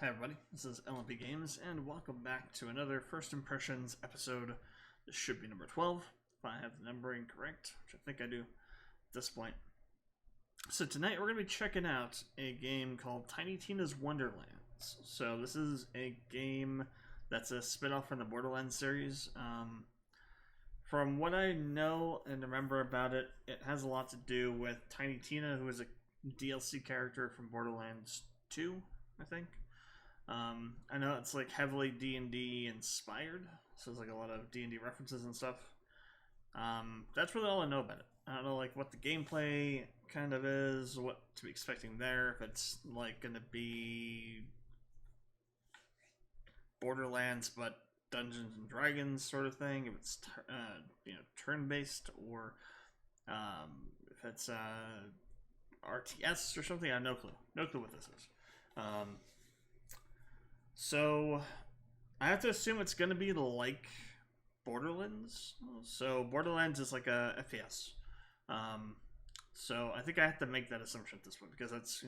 Hi everybody, this is LMP Games, and welcome back to another First Impressions episode. This should be number 12, if I have the numbering correct, which I think I do at this point. So tonight we're going to be checking out a game called Tiny Tina's Wonderlands. So this is a game that's a spin-off from the Borderlands series. From what I know and remember about it, it has a lot to do with Tiny Tina, who is a DLC character from Borderlands 2, I think. I know it's like heavily D&D inspired, so there's like a lot of D&D references and stuff. That's really all I know about it. I don't know like what the gameplay kind of is, what to be expecting there, if it's like gonna be Borderlands but Dungeons and Dragons sort of thing, if it's turn-based, or if it's RTS or something. I have no clue what this is. So I have to assume it's going to be like Borderlands. So Borderlands is like a FPS. So I think I have to make that assumption at this point, because that's,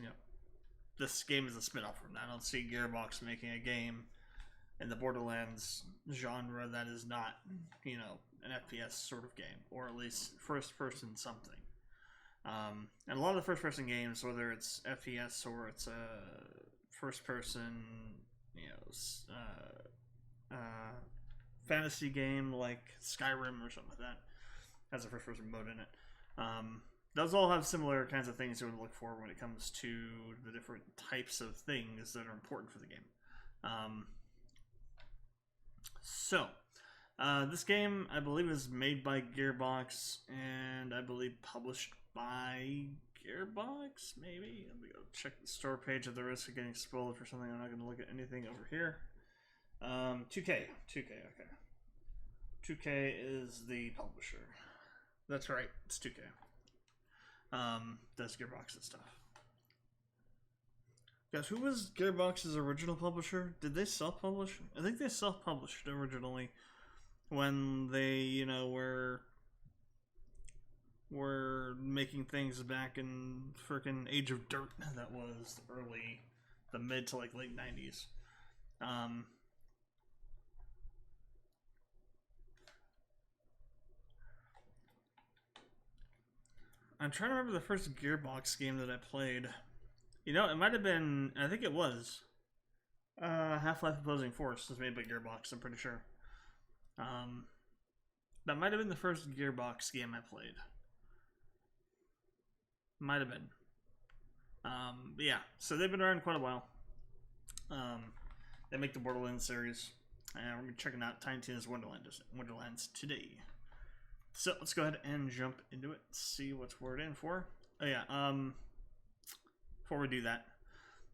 this game is a spin-off from that. I don't see Gearbox making a game in the Borderlands genre that is not, an FPS sort of game, or at least first-person something. And a lot of the first-person games, whether it's FPS or it's a first-person, fantasy game like Skyrim or something like that, has a first-person mode in it. Those all have similar kinds of things you would look for when it comes to the different types of things that are important for the game. This game, I believe, is made by Gearbox, and I believe published by Gearbox, maybe? Let me go check the store page at the risk of getting spoiled for something. I'm not going to look at anything over here. 2K, okay. 2K is the publisher. That's right, it's 2K. Does Gearbox's stuff. Guys, who was Gearbox's original publisher? Did they self-publish? I think they self-published originally when they, were making things back in frickin' Age of Dirt. That was the mid to like late 90s. I'm trying to remember the first Gearbox game that I played. It might have been, I think it was Half-Life Opposing Force was made by Gearbox, I'm pretty sure. That might have been the first Gearbox game I played. Might have been. But yeah, so they've been around quite a while. They make the Borderlands-series. And we're going to be checking out Tiny Tina's Wonderlands today. So let's go ahead and jump into it, see what's we're in for. Oh yeah, before we do that,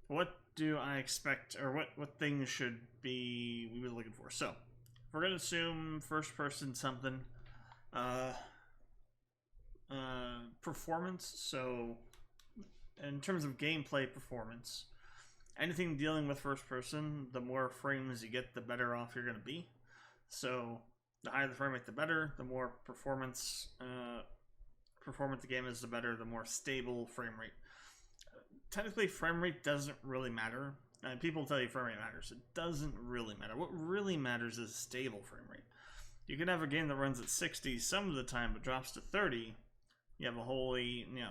what do I expect, or what things should we be looking for? So, we're going to assume first person something. Performance, so in terms of gameplay performance, anything dealing with first person, the more frames you get, the better off you're going to be. So the higher the frame rate, the better. The more performance the game is, the better. The more stable frame rate. Technically, frame rate doesn't really matter. People tell you frame rate matters. It doesn't really matter. What really matters is stable frame rate. You can have a game that runs at 60 some of the time, but drops to 30. You have a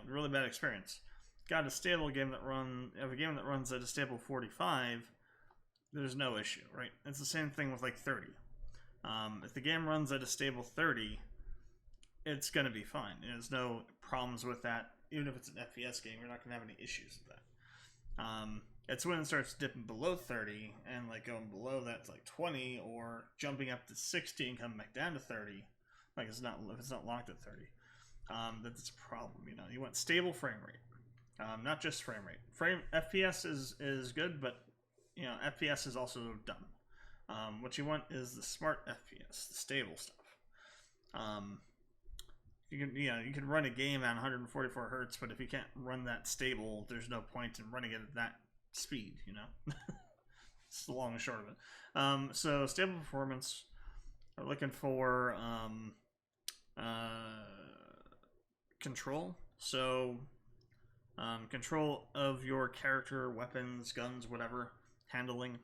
really bad experience. Got a stable game that runs at a stable 45. There's no issue, right? It's the same thing with like 30. If the game runs at a stable 30, it's going to be fine. There's no problems with that. Even if it's an FPS game, you're not going to have any issues with that. It's when it starts dipping below 30 and like going below that to like 20, or jumping up to 60 and coming back down to 30. Like if it's not locked at 30, that's a problem. You want stable frame rate, not just frame rate. FPS is good, but FPS is also dumb. What you want is the smart FPS, the stable stuff. You can run a game at 144 hertz, but if you can't run that stable, there's no point in running it at that speed. It's the long and short of it. So stable performance. We're looking for control. So control of your character, weapons, guns, whatever, handling.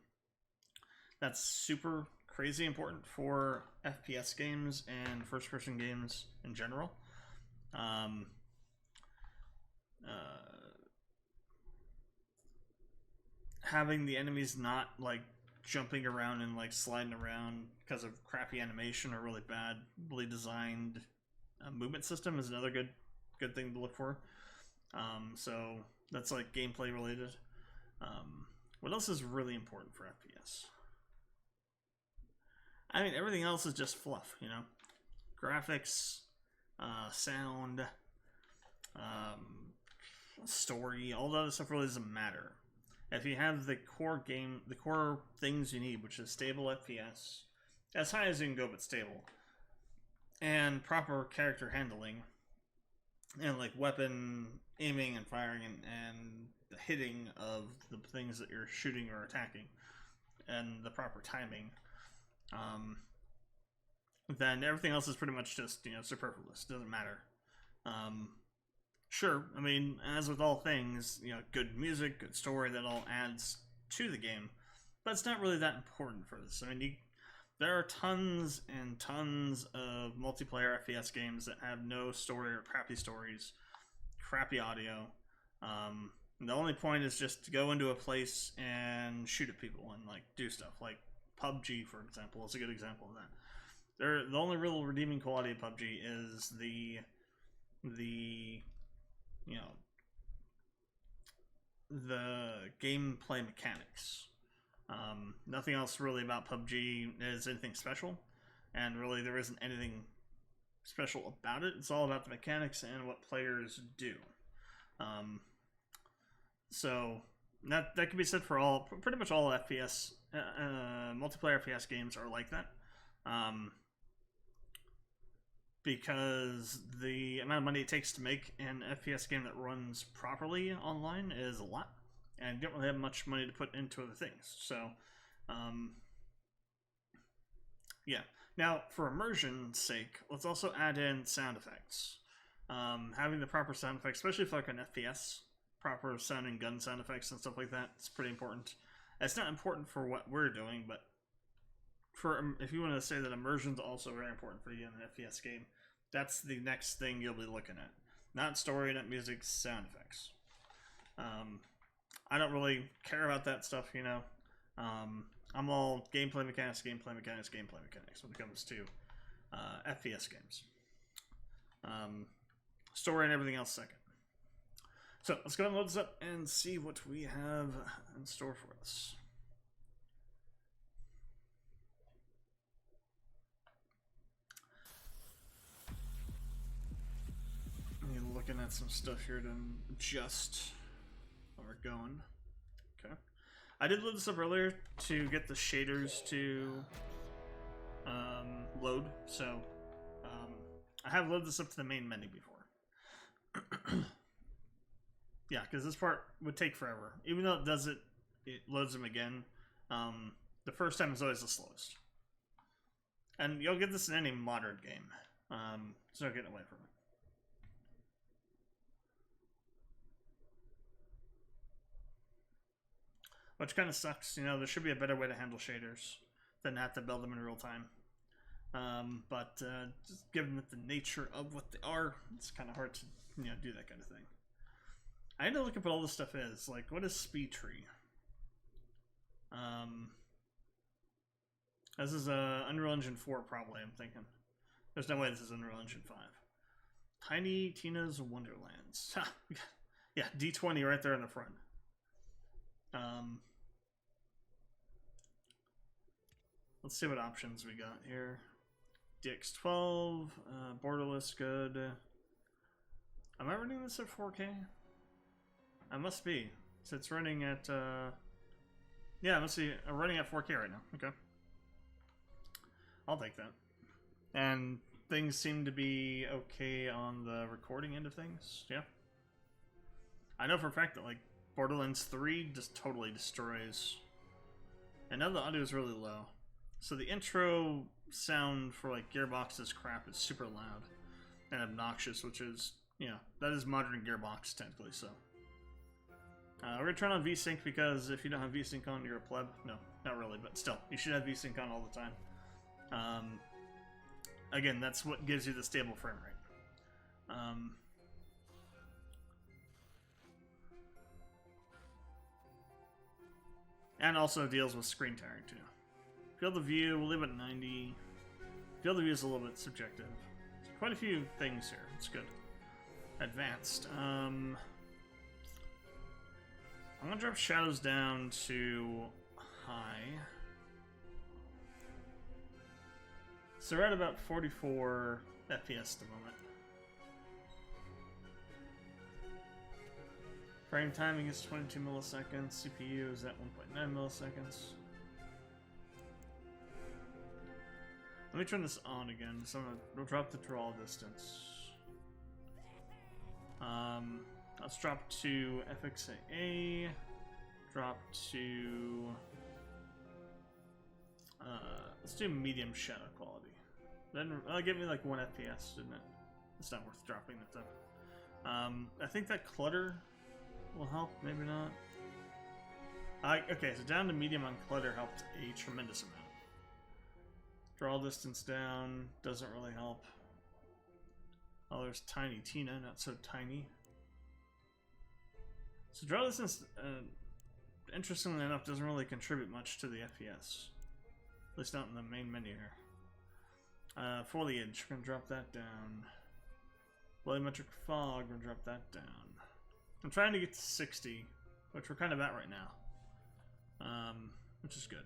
That's super crazy important for FPS games and first-person games in general. Having the enemies not like jumping around and like sliding around because of crappy animation or really badly designed movement system is another good thing to look for. So that's like gameplay related. What else is really important for FPS? I mean, everything else is just fluff, you know? Graphics, sound, story, all the other stuff really doesn't matter. If you have the core things you need, which is stable FPS, as high as you can go, but stable, and proper character handling, and like weapon aiming and firing and the hitting of the things that you're shooting or attacking, and the proper timing, then everything else is pretty much just, you know, superfluous. Doesn't matter. Sure, I mean, as with all things, you know, good music, good story, that all adds to the game, but it's not really that important for this. I mean, there are tons and tons of multiplayer FPS games that have no story or crappy stories, crappy audio. The only point is just to go into a place and shoot at people and like do stuff. Like PUBG, for example, is a good example of that. The only real redeeming quality of PUBG is the you know, the gameplay mechanics. Nothing else really about PUBG is anything special, and really there isn't anything special about it. It's all about the mechanics and what players do. So that can be said for pretty much all FPS, multiplayer FPS games are like that. Because the amount of money it takes to make an FPS game that runs properly online is a lot, and you don't really have much money to put into other things. So, yeah. Now, for immersion's sake, let's also add in sound effects. Having the proper sound effects, especially for like an FPS, proper sounding gun sound effects and stuff like that, it's pretty important. It's not important for what we're doing, but if you want to say that immersion's also very important for you in an FPS game, that's the next thing you'll be looking at. Not story, not music, sound effects. I don't really care about that stuff, you know. I'm all gameplay mechanics when it comes to FPS games. Story and everything else second. So let's go ahead and load this up and see what we have in store for us. Looking at some stuff here to adjust where we're going. Okay. I did load this up earlier to get the shaders to load, so I have loaded this up to the main menu before. Yeah, because this part would take forever. Even though it does it loads them again. The first time is always the slowest. And you'll get this in any modern game. So no getting away from it. Which kind of sucks, you know, there should be a better way to handle shaders than have to build them in real time. But just given that the nature of what they are, it's kind of hard to, you know, do that kind of thing. I had to look up what all this stuff is. Like, what is speed tree? This is Unreal Engine 4 probably, I'm thinking. There's no way this is Unreal Engine 5. Tiny Tina's Wonderlands. Yeah, D20 right there in the front. Let's see what options we got here. DX12, borderless, good. Am I running this at 4K? I must be. So it's running at, yeah, I must be running at 4K right now. Okay. I'll take that. And things seem to be okay on the recording end of things. Yeah. I know for a fact that, like, Borderlands 3 just totally destroys. And now the audio is really low. So the intro sound for like Gearbox's crap is super loud and obnoxious, which is, you know, that is modern Gearbox technically, so. We're gonna turn on VSync because if you don't have VSync on, you're a pleb. No, not really, but still, you should have VSync on all the time. Again, that's what gives you the stable frame rate. And also deals with screen tearing too. Field of view, we'll leave it at 90. Field of view is a little bit subjective. There's quite a few things here. It's good. Advanced. I'm gonna drop shadows down to high. So we're at about 44 FPS at the moment. Frame timing is 22 milliseconds. CPU is at 1.9 milliseconds. Let me turn this on again. So we'll drop the draw distance. Let's drop to FXAA. Drop to. Let's do medium shadow quality. Then give me like 1 FPS, didn't it? It's not worth dropping that though. I think that clutter will help. Maybe not. Okay, so down to medium on clutter helped a tremendous amount. Draw distance down doesn't really help. Oh, there's Tiny Tina, not so tiny. So draw distance, interestingly enough, doesn't really contribute much to the FPS. At least not in the main menu here. Foliage, we're gonna drop that down. Volumetric fog, we're gonna drop that down. I'm trying to get to 60, which we're kind of at right now. Which is good.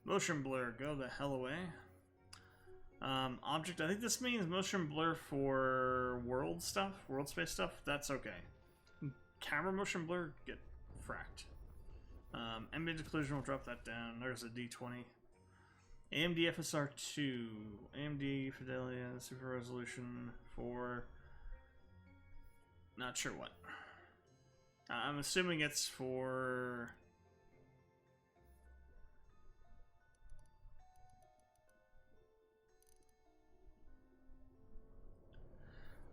Motion blur, go the hell away. Object, I think this means motion blur for world stuff, world space stuff. That's okay. Camera motion blur, get fracked. Ambient occlusion, we'll drop that down. There's a D20. AMD FSR2, AMD Fidelia, super resolution for not sure what. I'm assuming it's for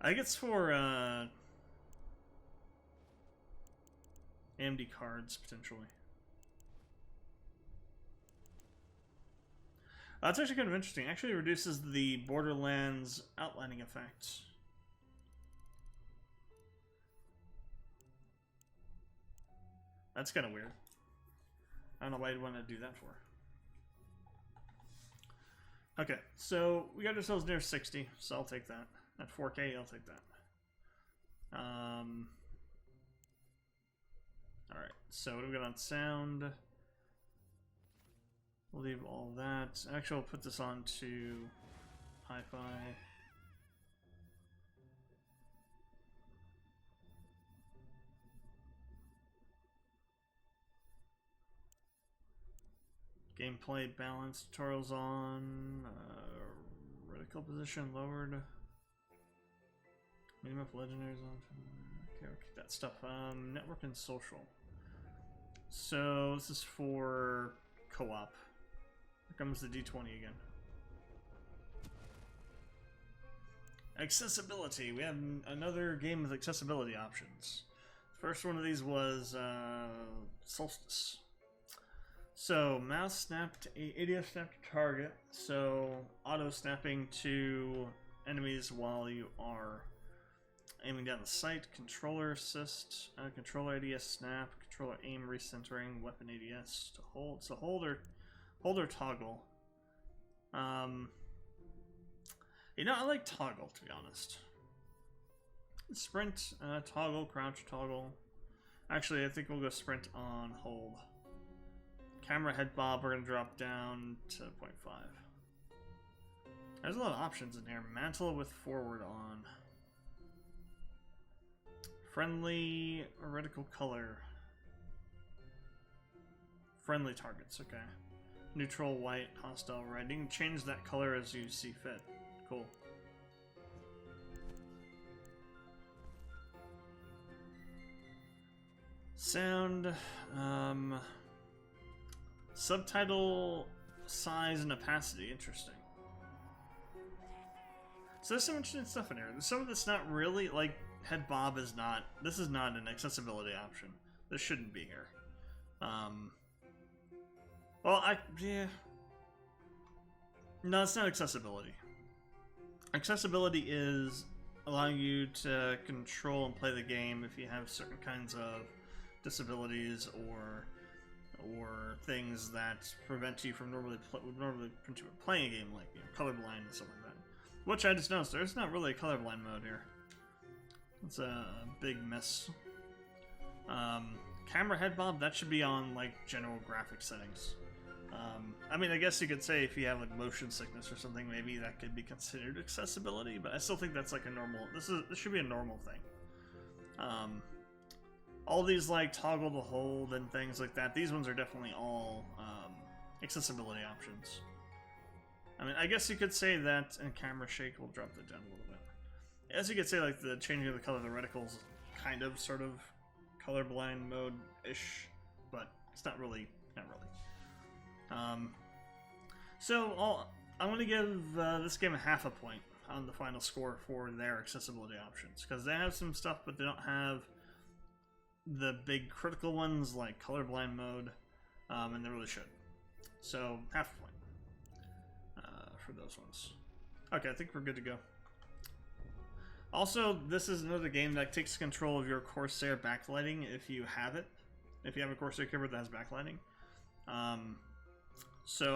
I think it's for AMD cards, potentially. That's actually kind of interesting. Actually reduces the Borderlands outlining effect. That's kind of weird. I don't know why you'd want to do that for. Okay, so we got ourselves near 60, so I'll take that. At 4K, I'll take that. Alright, so what do we got on sound? We'll leave all that. Actually, I'll put this on to hi-fi. Gameplay balance tutorials on. Reticle position lowered. Minimum legendaries on. Okay, we'll keep that stuff. Network and social. So this is for co-op. Here comes the D20 again. Accessibility. We have another game with accessibility options. First one of these was Solstice. So mouse snap to ADF snap to target. So auto snapping to enemies while you are aiming down the sight. Controller assist. Controller ADS snap. Controller aim recentering. Weapon ADS to hold. So hold or toggle. You know, I like toggle, to be honest. Sprint, toggle, crouch, toggle. Actually, I think we'll go sprint on hold. Camera head bob, we're going to drop down to 0.5. There's a lot of options in here. Mantle with forward on. Friendly reticle color. Friendly targets, okay. Neutral white, hostile red. You can change that color as you see fit. Cool. Sound. Subtitle size and opacity. Interesting. So there's some interesting stuff in here. Some of it's not really, like, head bob is not. This is not an accessibility option. This shouldn't be here. Well, yeah. No, it's not accessibility. Accessibility is allowing you to control and play the game if you have certain kinds of disabilities or things that prevent you from normally playing a game, like colorblind and stuff like that. Which I just noticed, there's not really a colorblind mode here. It's a big miss. Camera head bob, that should be on like general graphic settings. I mean, I guess you could say if you have like motion sickness or something, maybe that could be considered accessibility, but I still think that's like a normal. This should be a normal thing. All these like toggle to hold and things like that, these ones are definitely all accessibility options. I mean, I guess you could say that, and camera shake will drop that down a little bit. As you could say, like the changing of the color of the reticles, kind of, sort of colorblind mode-ish, but it's not really. So I'm going to give this game a half a point on the final score for their accessibility options, because they have some stuff, but they don't have the big critical ones like colorblind mode, and they really should. So half a point for those ones. Okay, I think we're good to go. Also, this is another game that takes control of your Corsair backlighting if you have it. If you have a Corsair keyboard that has backlighting. So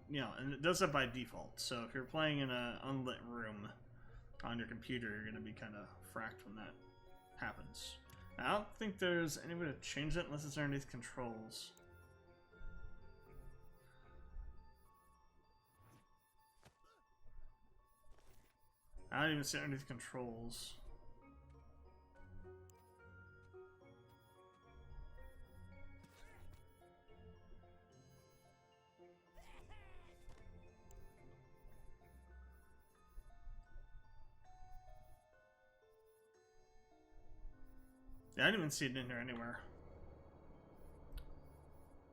you know, and it does that by default. So if you're playing in an unlit room on your computer, you're going to be kind of fracked when that happens. I don't think there's any way to change that unless it's underneath controls. I don't even see it underneath controls. Yeah, I didn't even see it in here anywhere.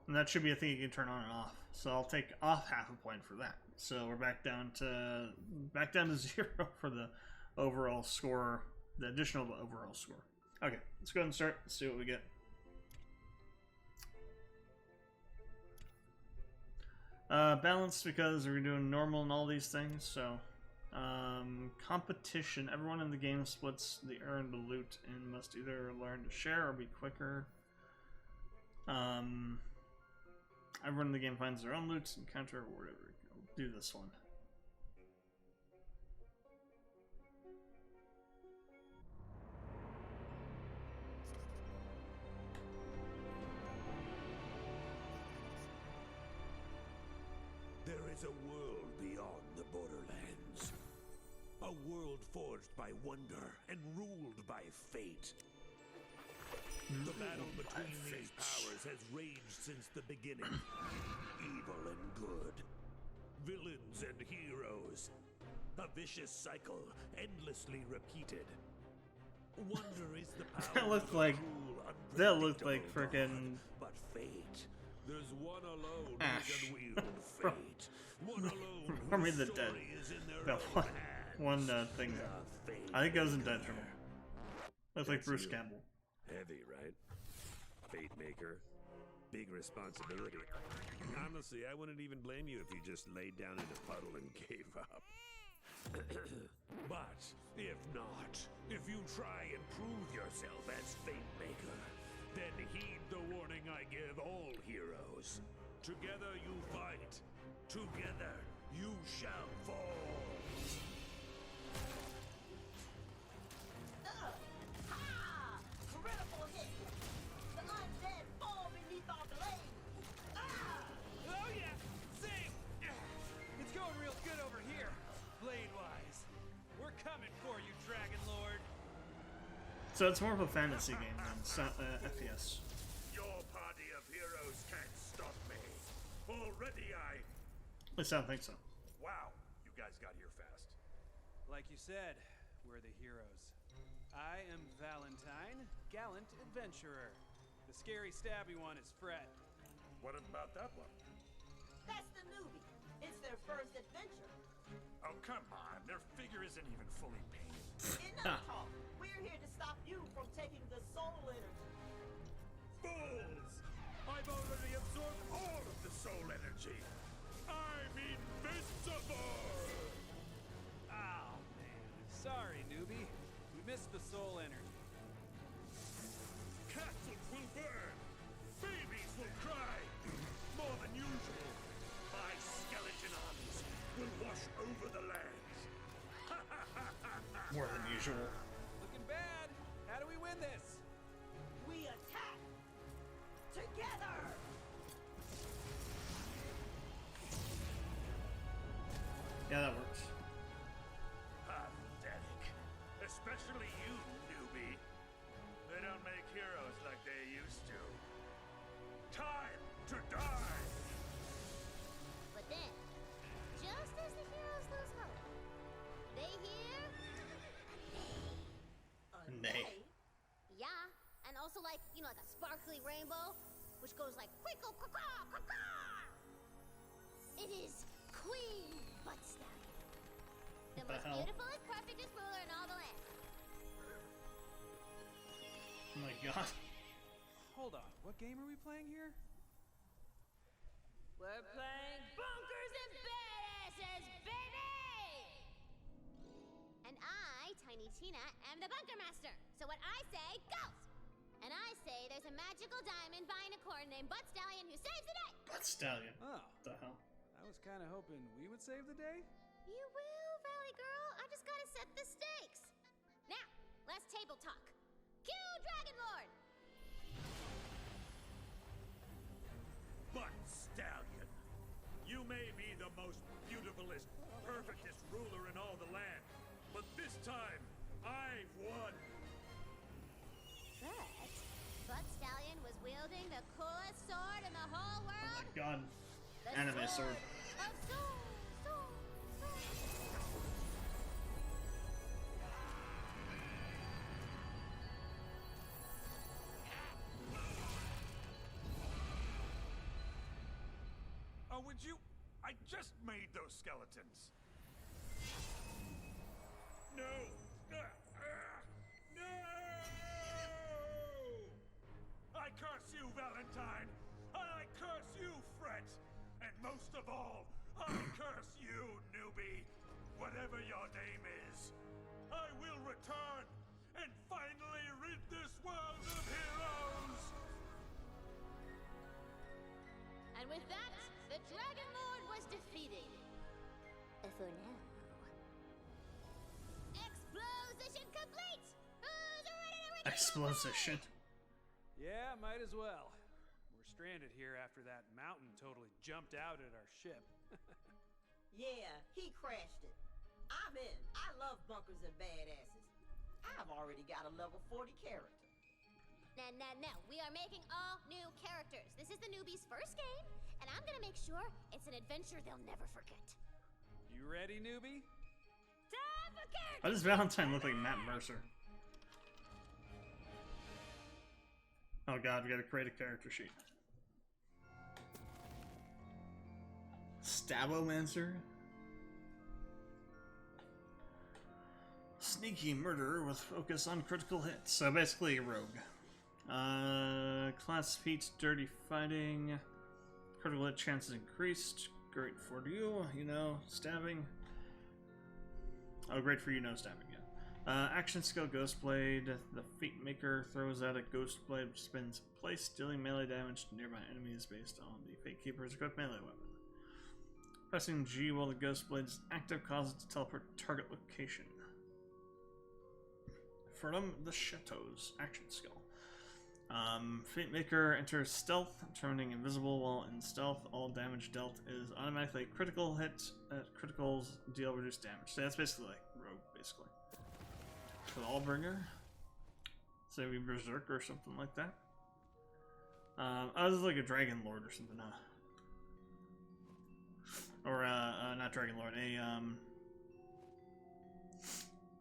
And that should be a thing you can turn on and off. So I'll take off half a point for that. So we're back down to 0 for the overall score, the additional overall score. Okay, let's go ahead and start. Let's see what we get. Balanced because we're doing normal and all these things. So competition. Everyone in the game splits the earned loot and must either learn to share or be quicker. Everyone in the game finds their own loot, encounter, or whatever. We'll do this one. There is a world beyond the Borderlands. A world forged by wonder and ruled by fate. The battle between these powers has raged since the beginning. Evil and good. Villains and heroes. A vicious cycle, endlessly repeated. Wonder is the power That looked like frickin' but fate. There's one alone Ash. who can wield fate. One alone From whose the Dead. story is in their That own one hands. thing. The I think that was in Fate Dead Trouble. Looks like That's Bruce you. Campbell. Heavy, right? Fate maker. Big responsibility. Honestly, I wouldn't even blame you if you just laid down in a puddle and gave up. But if not, if you try and prove yourself as Fate Maker, then heed the warning I give all heroes. Together you fight. Together you shall fall. Ha! Critical hit! The undead fall beneath our blade! Ah! Oh yeah, same. It's going real good over here, blade-wise. We're coming for you, Dragon Lord. So it's more of a fantasy game than FPS. Your party of heroes can't stop me. Already At least I don't think so. Wow, you guys got here fast. Like you said, we're the heroes. I am Valentine, gallant adventurer. The scary stabby one is Fred. What about that one? That's the newbie. It's their first adventure. Oh, come on. Their figure isn't even fully painted. Enough talk. We're soul energy. I'm invincible! Oh, man. Sorry, newbie. We missed the soul energy. Castles will burn! Babies will cry! More than usual, my skeleton armies will wash over the lands. More than usual. Looking bad. How do we win this? We attack together. Yeah, that works. Pathetic. Especially you, newbie. They don't make heroes like they used to. Time to die! But then, just as the heroes lose hope, they hear Nay. yeah, and also like, you know, like a sparkly rainbow, which goes like crickle caw caw caw. It is Queen Buttstallion, the What the most hell? beautiful and perfectest ruler in all the land. Oh my god. Hold on. What game are we playing here? We're playing bunkers and badasses, baby! And I, Tiny Tina, am the bunker master. So what I say goes. And I say there's a magical diamond by a corn named Buttstallion who saves the day. Butt stallion. Oh, What the hell? I was kind of hoping we would save the day. You will, Valley Girl. I just gotta set the stakes. Now, let's table talk. Cue Dragon Lord. But, Stallion, you may be the most beautifulest, perfectest ruler in all the land, but this time, I've won! But Buttstallion was wielding the coolest sword in the whole Oh world. my god. The Anime sword. Of sword. Oh, would you? I just made those skeletons. No! No! I curse you, Valentine! I curse you, Fret! And most of all, I curse you, newbie! Whatever your name is, I will return and finally rid this world of heroes! And with that, the Dragon Lord was defeated. For now. Explosion complete! Who's ready to wreck Explosion. Yeah, might as well. We're stranded here after that mountain totally jumped out at our ship. Yeah, he crashed it. I'm in. I love bunkers and badasses. I've already got a level 40 character. No. We are making all new characters. This is the newbie's first game, and I'm gonna make sure it's an adventure they'll never forget. You ready, newbie? Time for characters! Why does Valentine look like Matt Mercer? Oh god, we gotta create a character sheet. Stabomancer? Sneaky murderer with focus on critical hits. So basically a rogue. Class feats, dirty fighting. Critical hit chances increased. Great for you, you know, stabbing. Oh, great for you, no stabbing, yeah. Action skill, Ghostblade. The Feat Maker throws out a Ghostblade which spins in place, dealing melee damage to nearby enemies based on the Fate Keeper's equipped melee weapon. Pressing G while the Ghostblade is active causes it to teleport to target location. From the Chateau's action skill. Fate Maker enters stealth, turning invisible while in stealth. All damage dealt is automatically a critical hit. Criticals deal reduced damage. So that's basically like rogue, basically. For the Allbringer. So maybe Berserk or something like that. I was like a Dragon Lord or something, or not Dragon Lord,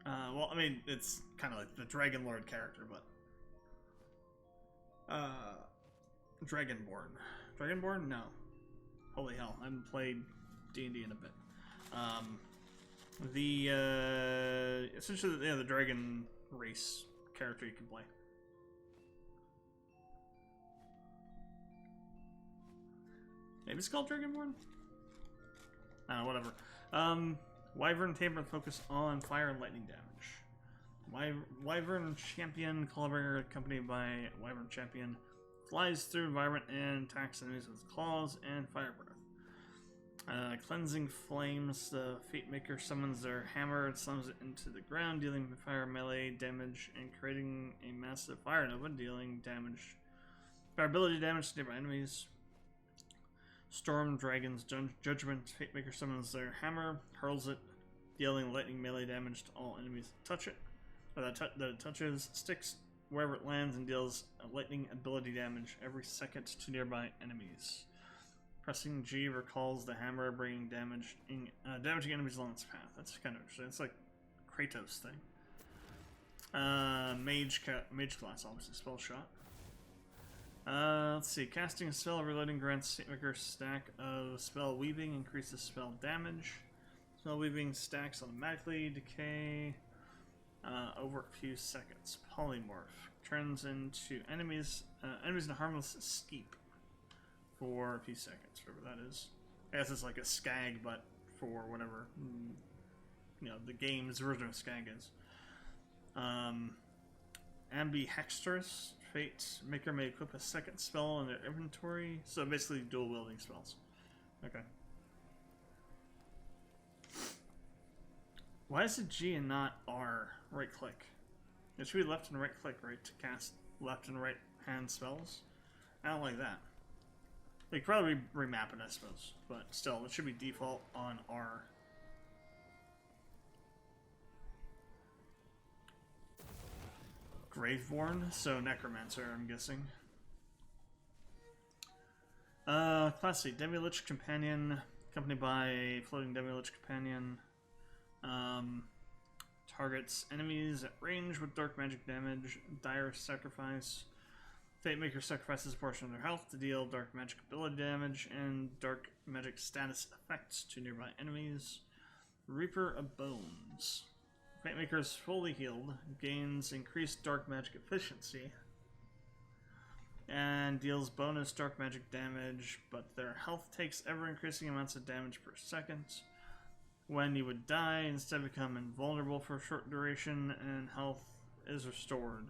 well, I mean, it's kind of like the Dragon Lord character, but Dragonborn. Dragonborn? No. Holy hell, I haven't played D&D in a bit. Essentially, yeah, the dragon race character you can play. Maybe it's called Dragonborn? I don't know, whatever. Wyvern Tamer focus on fire and lightning damage. Wyvern Champion, Clawbringer, accompanied by Wyvern Champion, flies through environment and attacks enemies with claws and fire breath. Cleansing Flames, the Fate Maker summons their hammer and slams it into the ground, dealing fire melee damage and creating a massive fire nova, dealing damage, fire ability damage to nearby enemies. Storm Dragon's Judgment, Fate Maker summons their hammer, hurls it, dealing lightning melee damage to all enemies that touch it, or that it touches, sticks wherever it lands, and deals lightning ability damage every second to nearby enemies. Pressing G recalls the hammer, bringing damaging enemies along its path. That's kind of interesting. It's like Kratos thing. Mage class, obviously spell shot. Let's see. Casting a spell, reloading grants Maker stack of spell weaving, increases spell damage. Spell weaving stacks automatically, decay over a few seconds. Polymorph turns into enemies in a harmless skeep for a few seconds, whatever that is. I guess it's like a skag, but for whatever, you know, the game's version of skag is. Ambihextrous, Fate Maker may equip a second spell in their inventory, so basically dual wielding spells. Okay. Why is it G and not R? Right click. It should be left and right click, right, to cast left and right hand spells. I don't like that. They could probably remap it, I suppose, but still, it should be default on R. Graveborn, so Necromancer, I'm guessing. Class C, Demi-Lich Companion, accompanied by a floating Demi-Lich Companion. Targets enemies at range with dark magic damage, dire sacrifice. Fate Maker sacrifices a portion of their health to deal dark magic ability damage and dark magic status effects to nearby enemies. Reaper of Bones. Fate Maker is fully healed, gains increased dark magic efficiency, and deals bonus dark magic damage, but their health takes ever increasing amounts of damage per second. When you would die, instead become invulnerable for a short duration, and health is restored.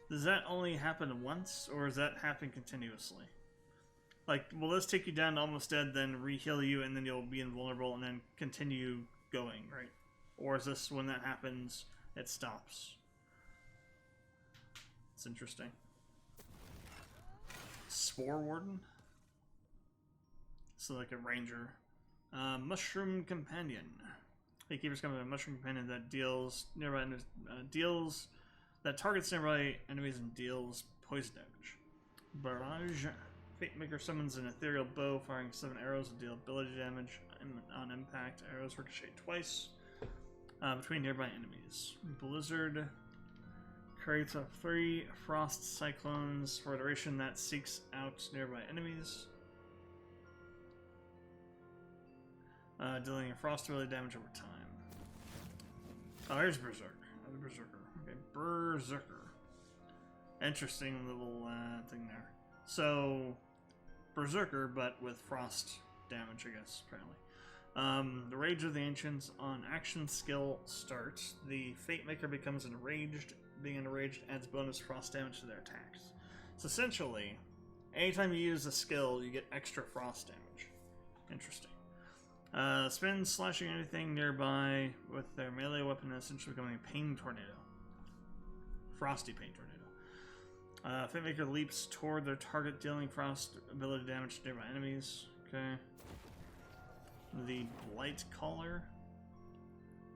Does that only happen once, or is that happen continuously? Like, will this take you down to almost dead, then re-heal you, and then you'll be invulnerable, and then continue going, right? Or is this, when that happens, it stops? It's interesting. Spore Warden? So like a ranger. Mushroom Companion. Gatekeeper's coming with a Mushroom Companion that deals nearby that targets nearby enemies and deals poison damage. Barrage. Fate Maker summons an ethereal bow, firing 7 arrows to deal ability damage on impact. Arrows ricochet twice between nearby enemies. Blizzard creates 3 frost cyclones for a duration that seeks out nearby enemies, dealing a frost ability damage over time. Oh, here's Berserk. Berserker. Okay, Berserker. Interesting little thing there. So, Berserker, but with frost damage, I guess, apparently. The Rage of the Ancients. On action skill start, the Fate Maker becomes enraged. Being enraged adds bonus frost damage to their attacks. So essentially, anytime you use a skill, you get extra frost damage. Interesting. Spin slashing anything nearby with their melee weapon and essentially becoming a pain tornado. Frosty pain tornado. Fate Maker leaps toward their target, dealing frost ability damage to nearby enemies. Okay. The Blight Caller.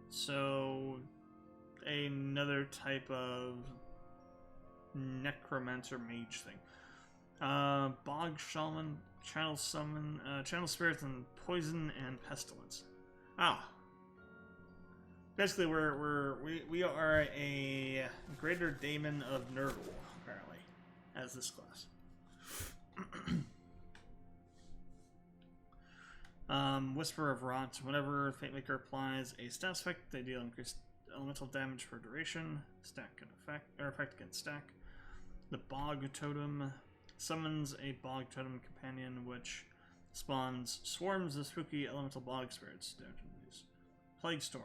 So, another type of necromancer mage thing. Bog Shaman, channel summon, channel spirits and poison and pestilence. Ah. Basically, we are a greater daemon of Nurgle, apparently, as this class. Whisper of Rot. Whenever Fate Maker applies a status effect, they deal increased elemental damage for duration. Stack can effect against stack. The Bog Totem. summons a bog totem companion, which spawns swarms of spooky elemental bog spirits. Plague Storm.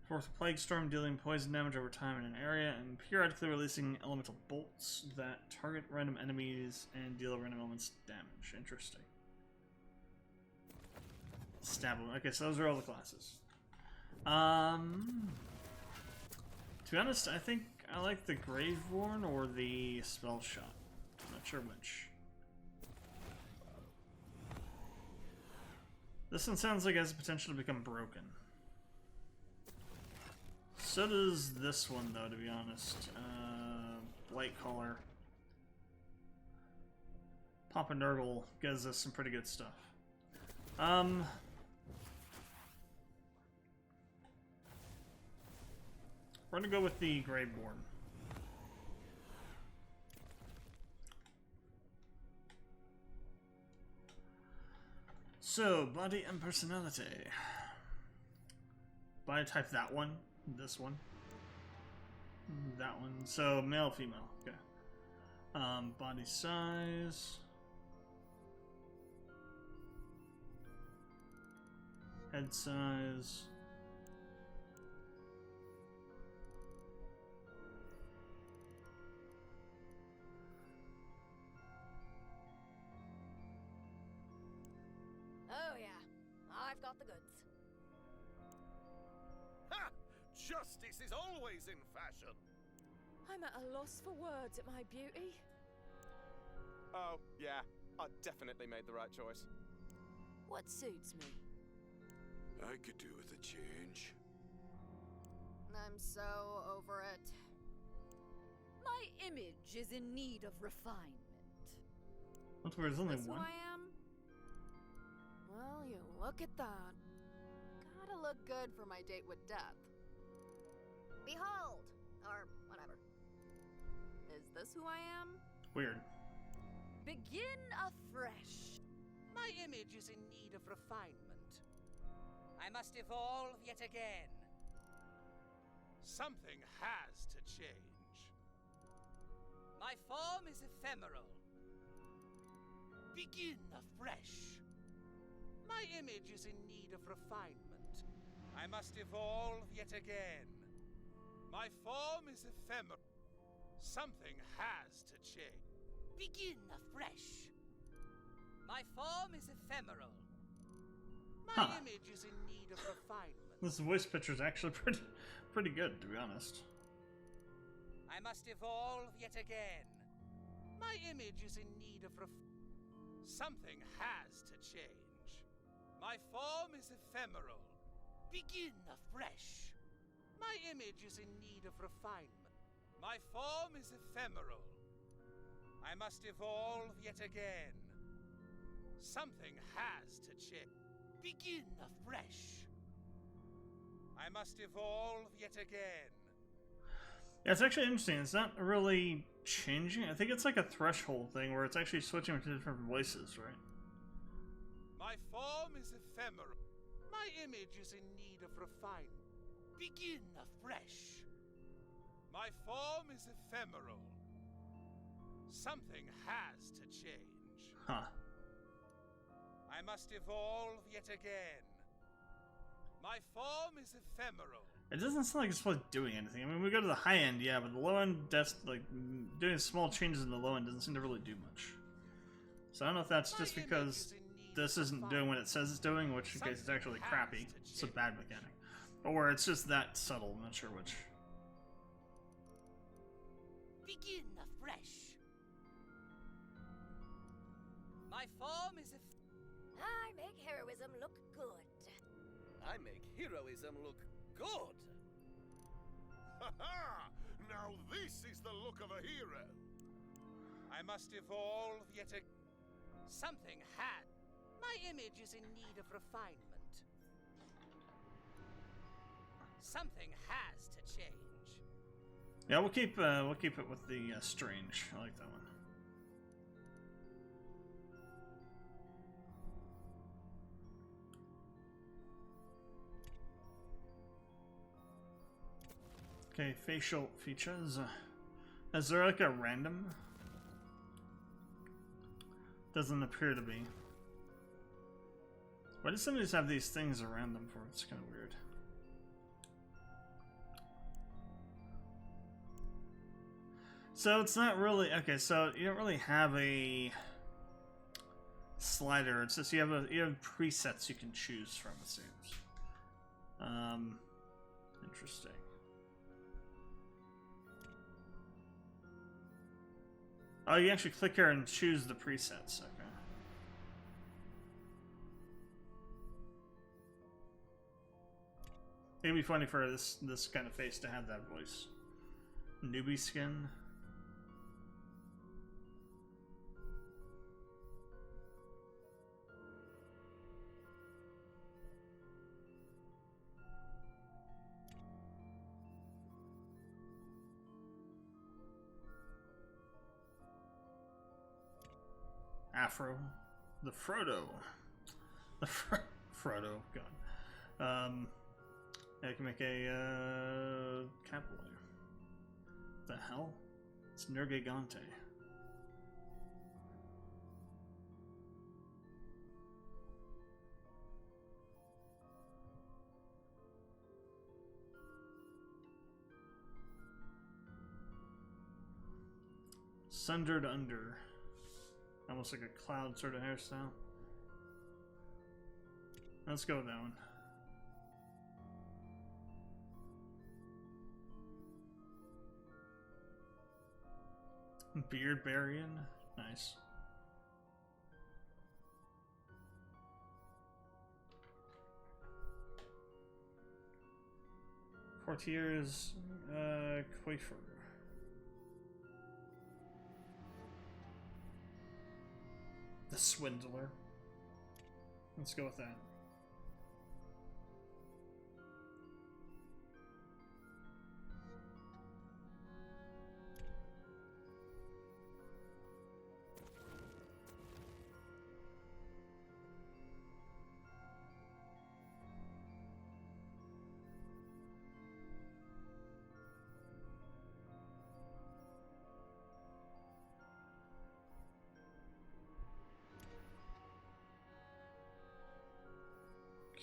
Fourth, Plague Storm, dealing poison damage over time in an area and periodically releasing elemental bolts that target random enemies and deal random elements damage. Interesting. Stab them. Okay, so those are all the classes. To be honest, I think I like the Graveborn or the Spell Shot. I'm not sure which. This one sounds like it has the potential to become broken. So does this one, though, to be honest. Blight Caller. Papa Nurgle gives us some pretty good stuff. We're gonna go with the Graveborn. So, body and personality. Body type, that one. This one. That one. So, male, female. Okay. Body size. Head size. Oh yeah, I've got the goods. Ha! Justice is always in fashion. I'm at a loss for words at my beauty. Oh, yeah. I definitely made the right choice. What suits me? I could do with a change. I'm so over it. My image is in need of refinement. That's weird, there's only That's one. who I am? Well, you look at that. Gotta look good for my date with death. Behold! Or whatever. Is this who I am? Weird. Begin afresh. My image is in need of refinement. I must evolve yet again. Something has to change. My form is ephemeral. Begin afresh. My image is in need of refinement. I must evolve yet again. My form is ephemeral. Something has to change. Begin afresh. My form is ephemeral. My Huh. image is in need of refinement. This voice picture is actually pretty good, to be honest. I must evolve yet again. My image is in need of Something has to change. My form is ephemeral. Begin afresh. My image is in need of refinement. My form is ephemeral. I must evolve yet again. Something has to change. Begin afresh. I must evolve yet again. Yeah, it's actually interesting. It's not really changing. I think it's like a threshold thing where it's actually switching to different voices, right? My form is ephemeral. My image is in need of refinement. Begin afresh. My form is ephemeral. Something has to change. Huh. I must evolve yet again. My form is ephemeral. It doesn't sound like it's supposed to be doing anything. I mean, we go to the high end, yeah, but the low end, that's like doing small changes in the low end doesn't seem to really do much. So I don't know if that's just because this isn't doing what it says it's doing, in which case it's actually crappy. It's a bad mechanic. Or it's just that subtle, I'm not sure which. Begin afresh. My form is I make heroism look good. I make heroism look good. Ha ha! Now this is the look of a hero. I must evolve yet again. Something had. My image is in need of refinement. Something has to change. Yeah, we'll keep it with the strange. I like that one. Okay, facial features. Is there like a random? Doesn't appear to be. Why do some of these have these things around them for? It's kind of weird. So it's not really okay. So you don't really have a slider. It's just you have presets you can choose from. It seems. Interesting. Oh, you actually click here and choose the presets. Okay. It'd be funny for this kind of face to have that voice. Newbie skin. Afro, the Frodo, Frodo, God. I can make a capital layer. The hell? It's Nergigante. Sundered under. Almost like a cloud sort of hairstyle. Let's go with that one. Beard Barian. Nice. Courtiers, Quafer. The Swindler. Let's go with that.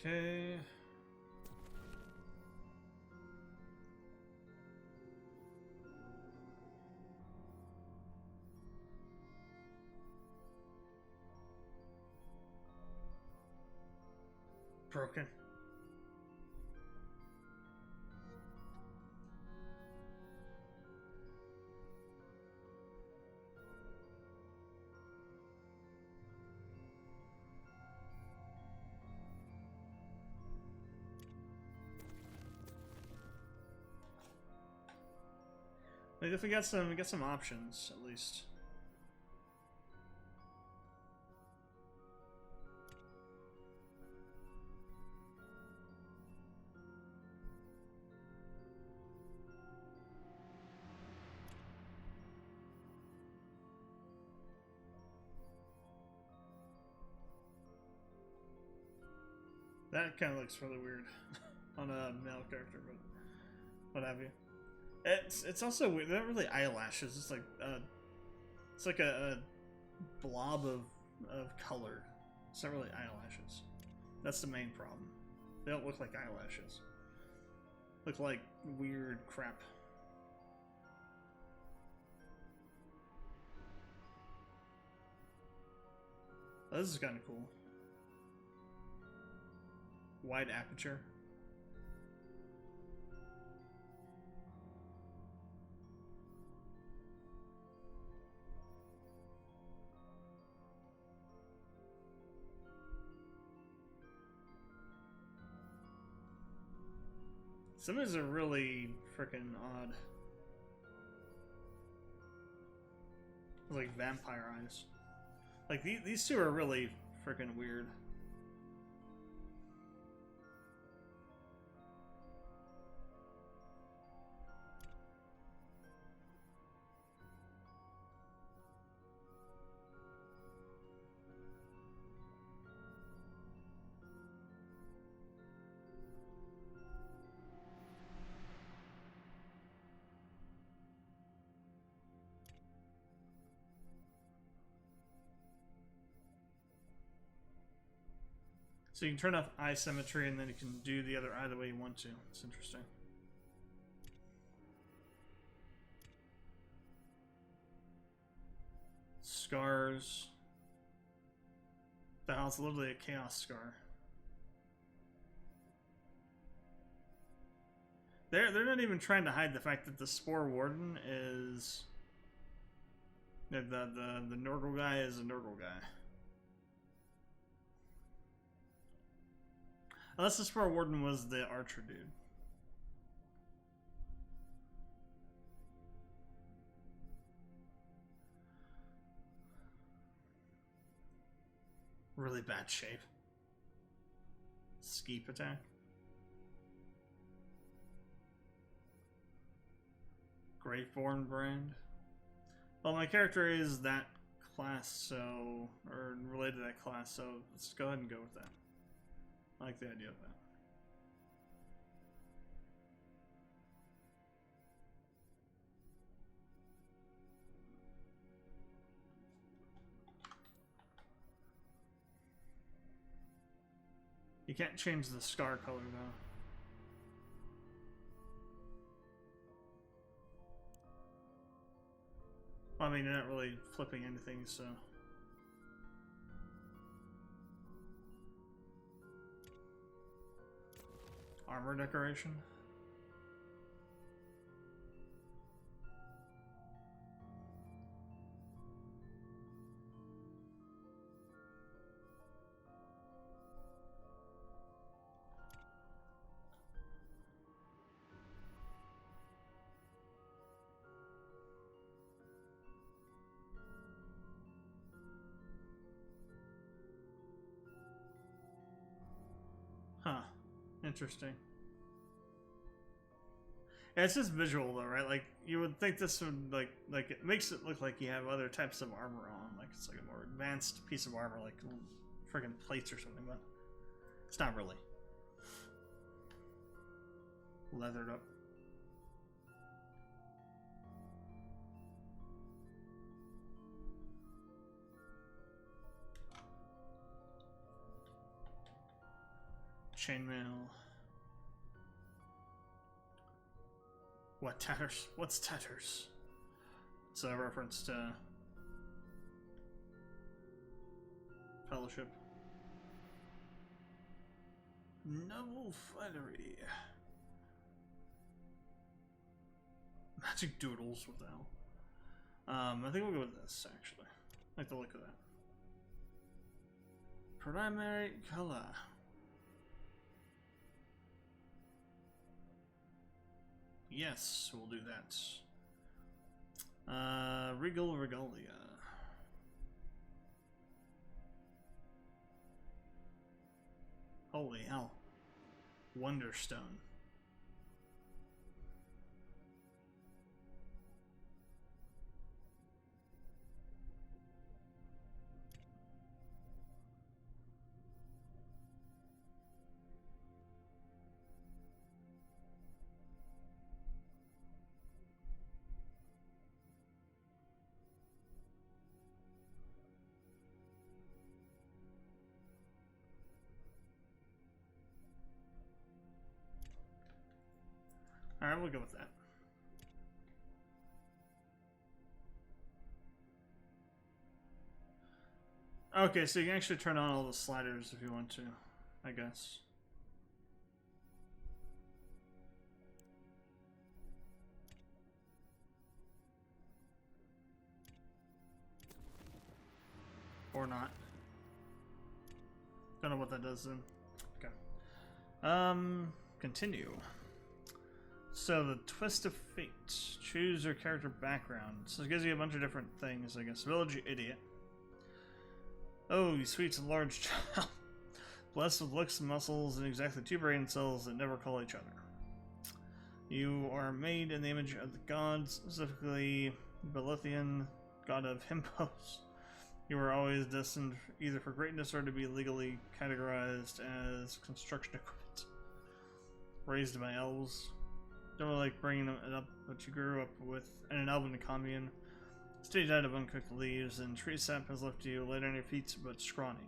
Okay. Broken. Like if we got some options at least. That kind of looks really weird on a male character, but what have you. It's also weird. They're not really eyelashes. It's like a blob of color. It's not really eyelashes. That's the main problem. They don't look like eyelashes. Look like weird crap. Oh, this is kind of cool. Wide aperture. Some of these are really freaking odd. Like vampire eyes. Like these two are really freaking weird. So you can turn off eye symmetry, and then you can do the other eye the way you want to. It's interesting. Scars. The hell's literally a chaos scar. They're not even trying to hide the fact that the Spore Warden is the Nurgle guy is a Nurgle guy. Unless the Spore Warden was the archer dude. Really bad shape. Skeep attack. Graveborn brand. Well, my character is that class, so, or related to that class, so let's go ahead and go with that. I like the idea of that. You can't change the scar color though. Well, I mean, you're not really flipping anything, so. Armor decoration. Huh. Interesting. Yeah, it's just visual though, right? Like, you would think this would, like it makes it look like you have other types of armor on. Like, it's like a more advanced piece of armor, like friggin' plates or something, but it's not really. Leathered up. Chainmail. What tatters? What's tatters? It's a reference to Fellowship. Noble Flattery. Magic Doodles, what the hell? I think we'll go with this, actually. I like the look of that. Primary color. Yes, we'll do that. Regal Regalia. Holy hell. Wonderstone. Alright, we'll go with that. Okay, so you can actually turn on all the sliders if you want to, I guess. Or not. Don't know what that does then. Okay. Continue. So, the Twist of Fate. Choose your character background. So it gives you a bunch of different things, I guess. Village Idiot. Oh, you sweet large child. Blessed with looks, muscles, and exactly 2 brain cells that never call each other. You are made in the image of the gods, specifically Belithian, god of himpos. You are always destined either for greatness or to be legally categorized as construction equipment. Raised by elves. Don't really like bringing it up, but you grew up with in an elven commune. Stage out of uncooked leaves, and tree sap has left you light on your feet but scrawny.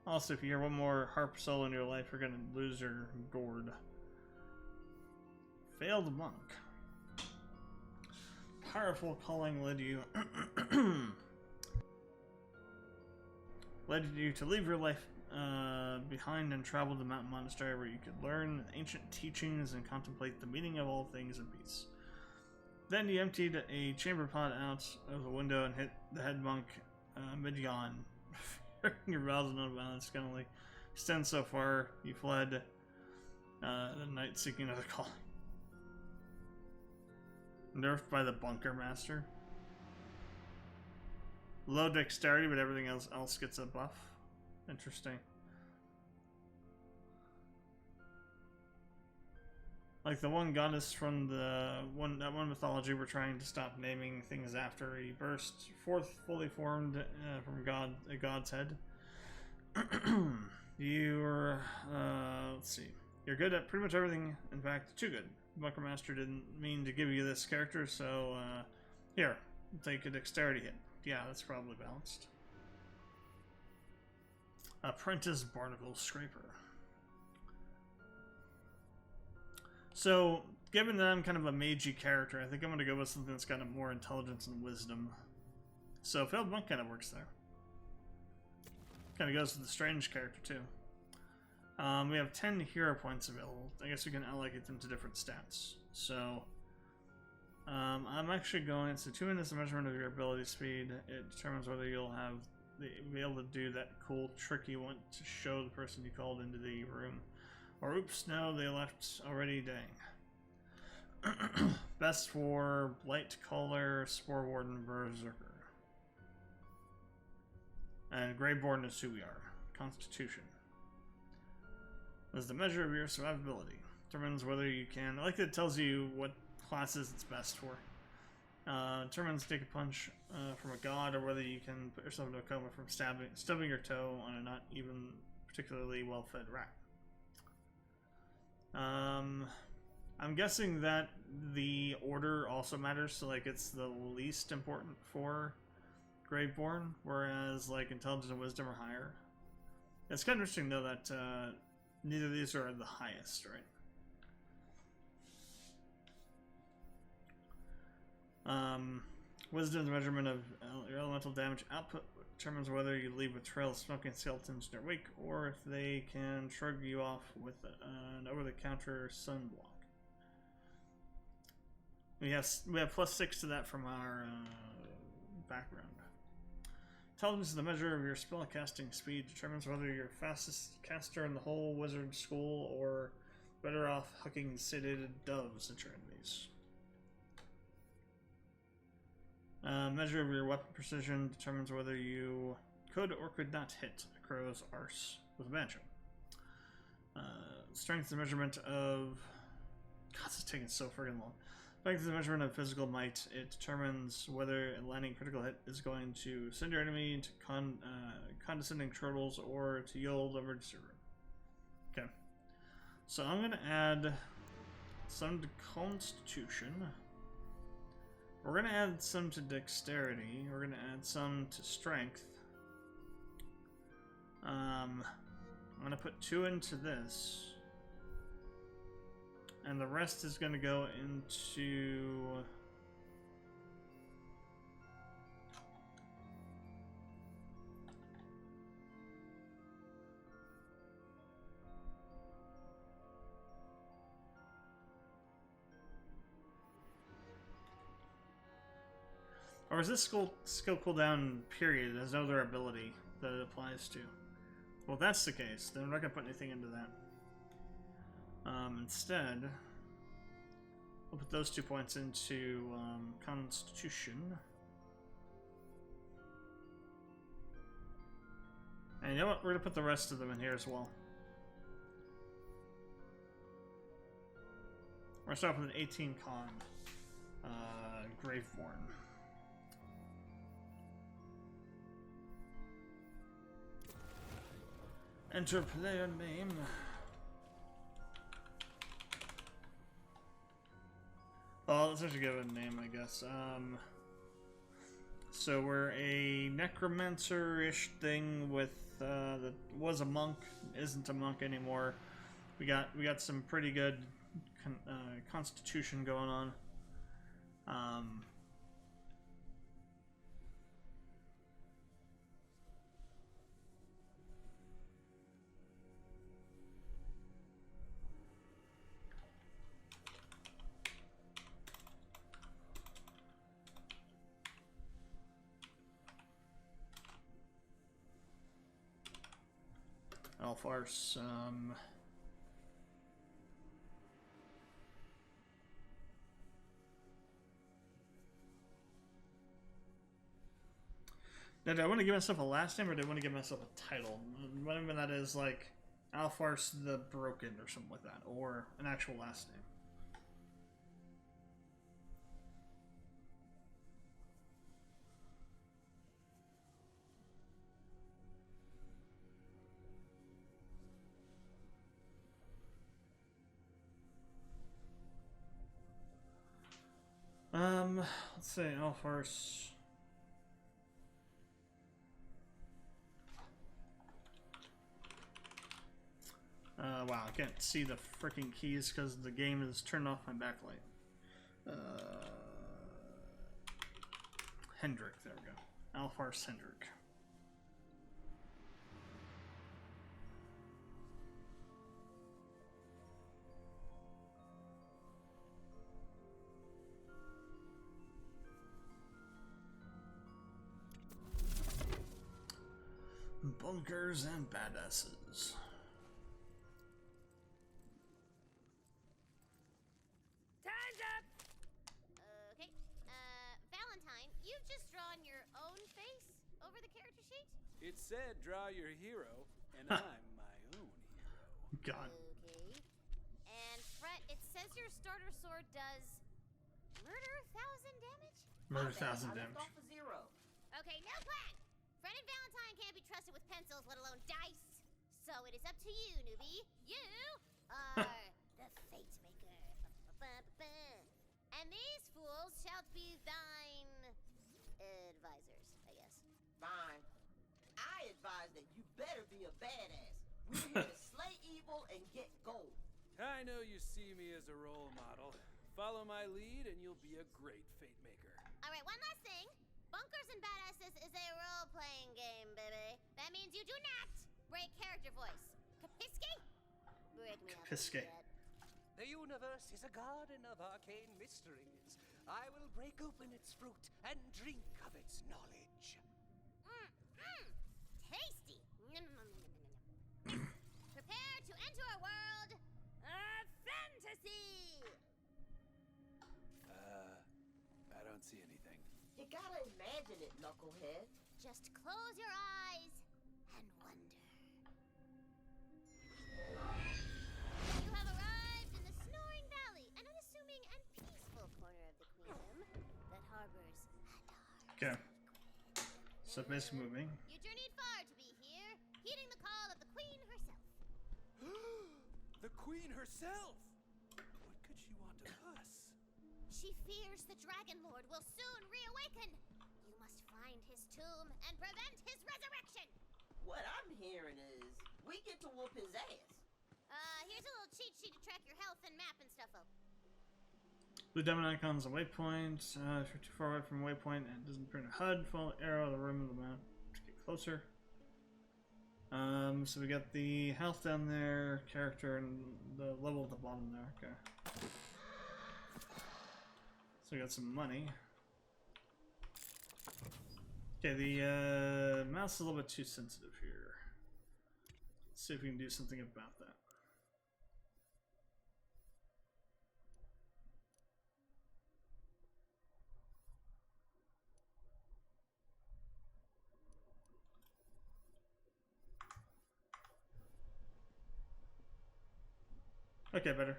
Also, if you hear one more harp solo in your life, you're gonna lose your gourd. Failed monk. Powerful calling led you to leave your life behind and travel to Mountain Monastery, where you could learn ancient teachings and contemplate the meaning of all things in peace. Then you emptied a chamber pot out of the window and hit the head monk mid-yawn. Your vows of non-violence can only extend so far. You fled the night seeking another calling. Nerfed by the bunker master. Low dexterity, but everything else gets a buff. Interesting. Like the one goddess from that one mythology we're trying to stop naming things after. He burst forth fully formed from a god's head. You're let's see. You're good at pretty much everything. In fact, too good. Bunker Master didn't mean to give you this character, so here, take a dexterity hit. Yeah, that's probably balanced. Apprentice Barnacle Scraper. So, given that I'm kind of a magey character, I think I'm going to go with something that's got more intelligence and wisdom. So, Failed Monk kind of works there. Kind of goes with the strange character, too. We have 10 hero points available. I guess we can allocate them to different stats. So, I'm actually going to 2 is the measurement of your ability speed. It determines whether you'll be able to do that cool trick you want to show the person you called into the room. Or oops, no, they left already, dang. Best for Blight Caller, Spore Warden, Berserker. And Greyborn is who we are. Constitution. Is the measure of your survivability. Determines whether you can... I like that it tells you what classes it's best for. Determines take a punch from a god, or whether you can put yourself into a coma from stubbing your toe on a not even particularly well-fed rat. I'm guessing that the order also matters, so like it's the least important for Graveborn, whereas like intelligence and wisdom are higher. It's kind of interesting though that neither of these are the highest, right? Wisdom's measurement of your elemental damage output determines whether you leave a trail of smoking skeletons in their wake, or if they can shrug you off with an over-the-counter sunblock. We have +6 to that from our background. Intelligence is the measure of your spell casting speed. Determines whether you're fastest caster in the whole wizard school, or better off hucking sedated doves at your enemies. Measure of your weapon precision determines whether you could or could not hit a crow's arse with a banjo. Strength is the measurement of... God, this is taking so friggin' long. Strength is the measurement of physical might. It determines whether a landing critical hit is going to send your enemy into condescending turtles or to Yule emergency room. Okay. So I'm going to add some to Constitution. We're going to add some to Dexterity. We're going to add some to Strength. I'm going to put 2 into this. And the rest is going to go into... Or is this skill cooldown period? There's no other ability that it applies to. Well, if that's the case, then I'm not going to put anything into that. Instead, we'll put those 2 points into Constitution. And you know what? We're going to put the rest of them in here as well. We're going to start with an 18 con. Graveborn. Enter player name. Well, let's actually give it a name, I guess. So we're a necromancer-ish thing with that was a monk, isn't a monk anymore. We got some pretty good constitution going on. Alfarce, now, do I want to give myself a last name or do I want to give myself a title? Whatever that is, like Alfarce the Broken or something like that, or an actual last name. Let's say Alfarce. Wow, I can't see the freaking keys because the game has turned off my backlight. Hendrik, there we go. Alfarce Hendrik. Bunkers and badasses. Time's up! Okay, Valentine, you've just drawn your own face over the character sheet? It said draw your hero, and I'm my own hero. God. Okay. And Fret, it says your starter sword does murder 1,000 damage? Murder My bad, 1,000 I left damage. off a 0. Okay, no plan! Fred and Valentine can't be trusted with pencils, let alone dice. So it is up to you, newbie. You are the fate maker. And these fools shall be thine advisors, I guess. Fine. I advise that you better be a badass. We're here to slay evil and get gold. I know you see me as a role model. Follow my lead and you'll be a great fate maker. Alright, one last thing. Bunkers and Badasses is a role-playing game, baby. That means you do not break character voice. Kapiski? Break me up. Kapiski. The universe is a garden of arcane mysteries. I will break open its fruit and drink of its knowledge. Tasty. Prepare to enter a world of fantasy. I don't see anything. You gotta imagine it, knucklehead. Just close your eyes and wonder. You have arrived in the Snoring Valley, an unassuming and peaceful corner of the kingdom that harbors Hadar. Okay. So basically moving. You journeyed far to be here, heeding the call of the queen herself. The queen herself! What could she want of us? She fears the Dragon Lord will soon reawaken. You must find his tomb and prevent his resurrection. What I'm hearing is we get to whoop his ass. Here's a little cheat sheet to track your health and map and stuff up. Blue diamond icon's a waypoint. If you're too far away from a waypoint and it doesn't print a HUD, follow the arrow of the rim of the map to get closer. So we got the health down there, character, and the level at the bottom there. Okay. So we got some money. Okay, the mouse is a little bit too sensitive here. Let's see if we can do something about that. Okay, better.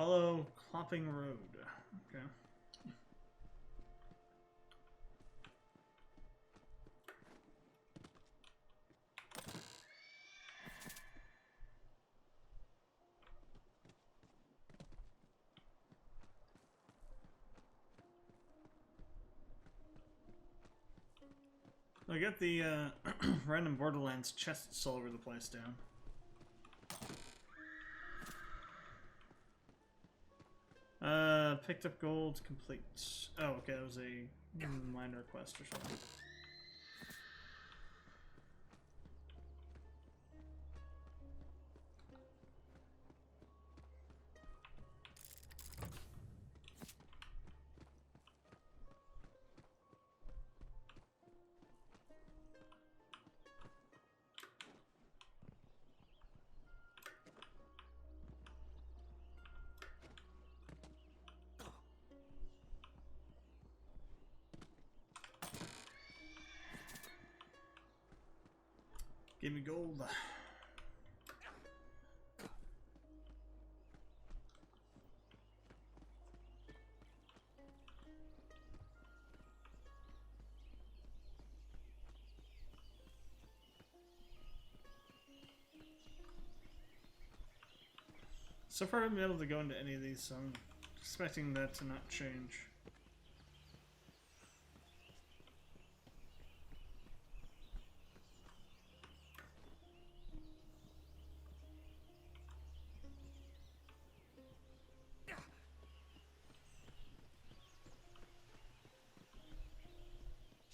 Follow Clopping Road. Okay. I got the random Borderlands chests all over the place down. Picked up gold, complete. Oh, okay, that was a minor quest or something. Give me gold. So far I haven't been able to go into any of these, so I'm expecting that to not change.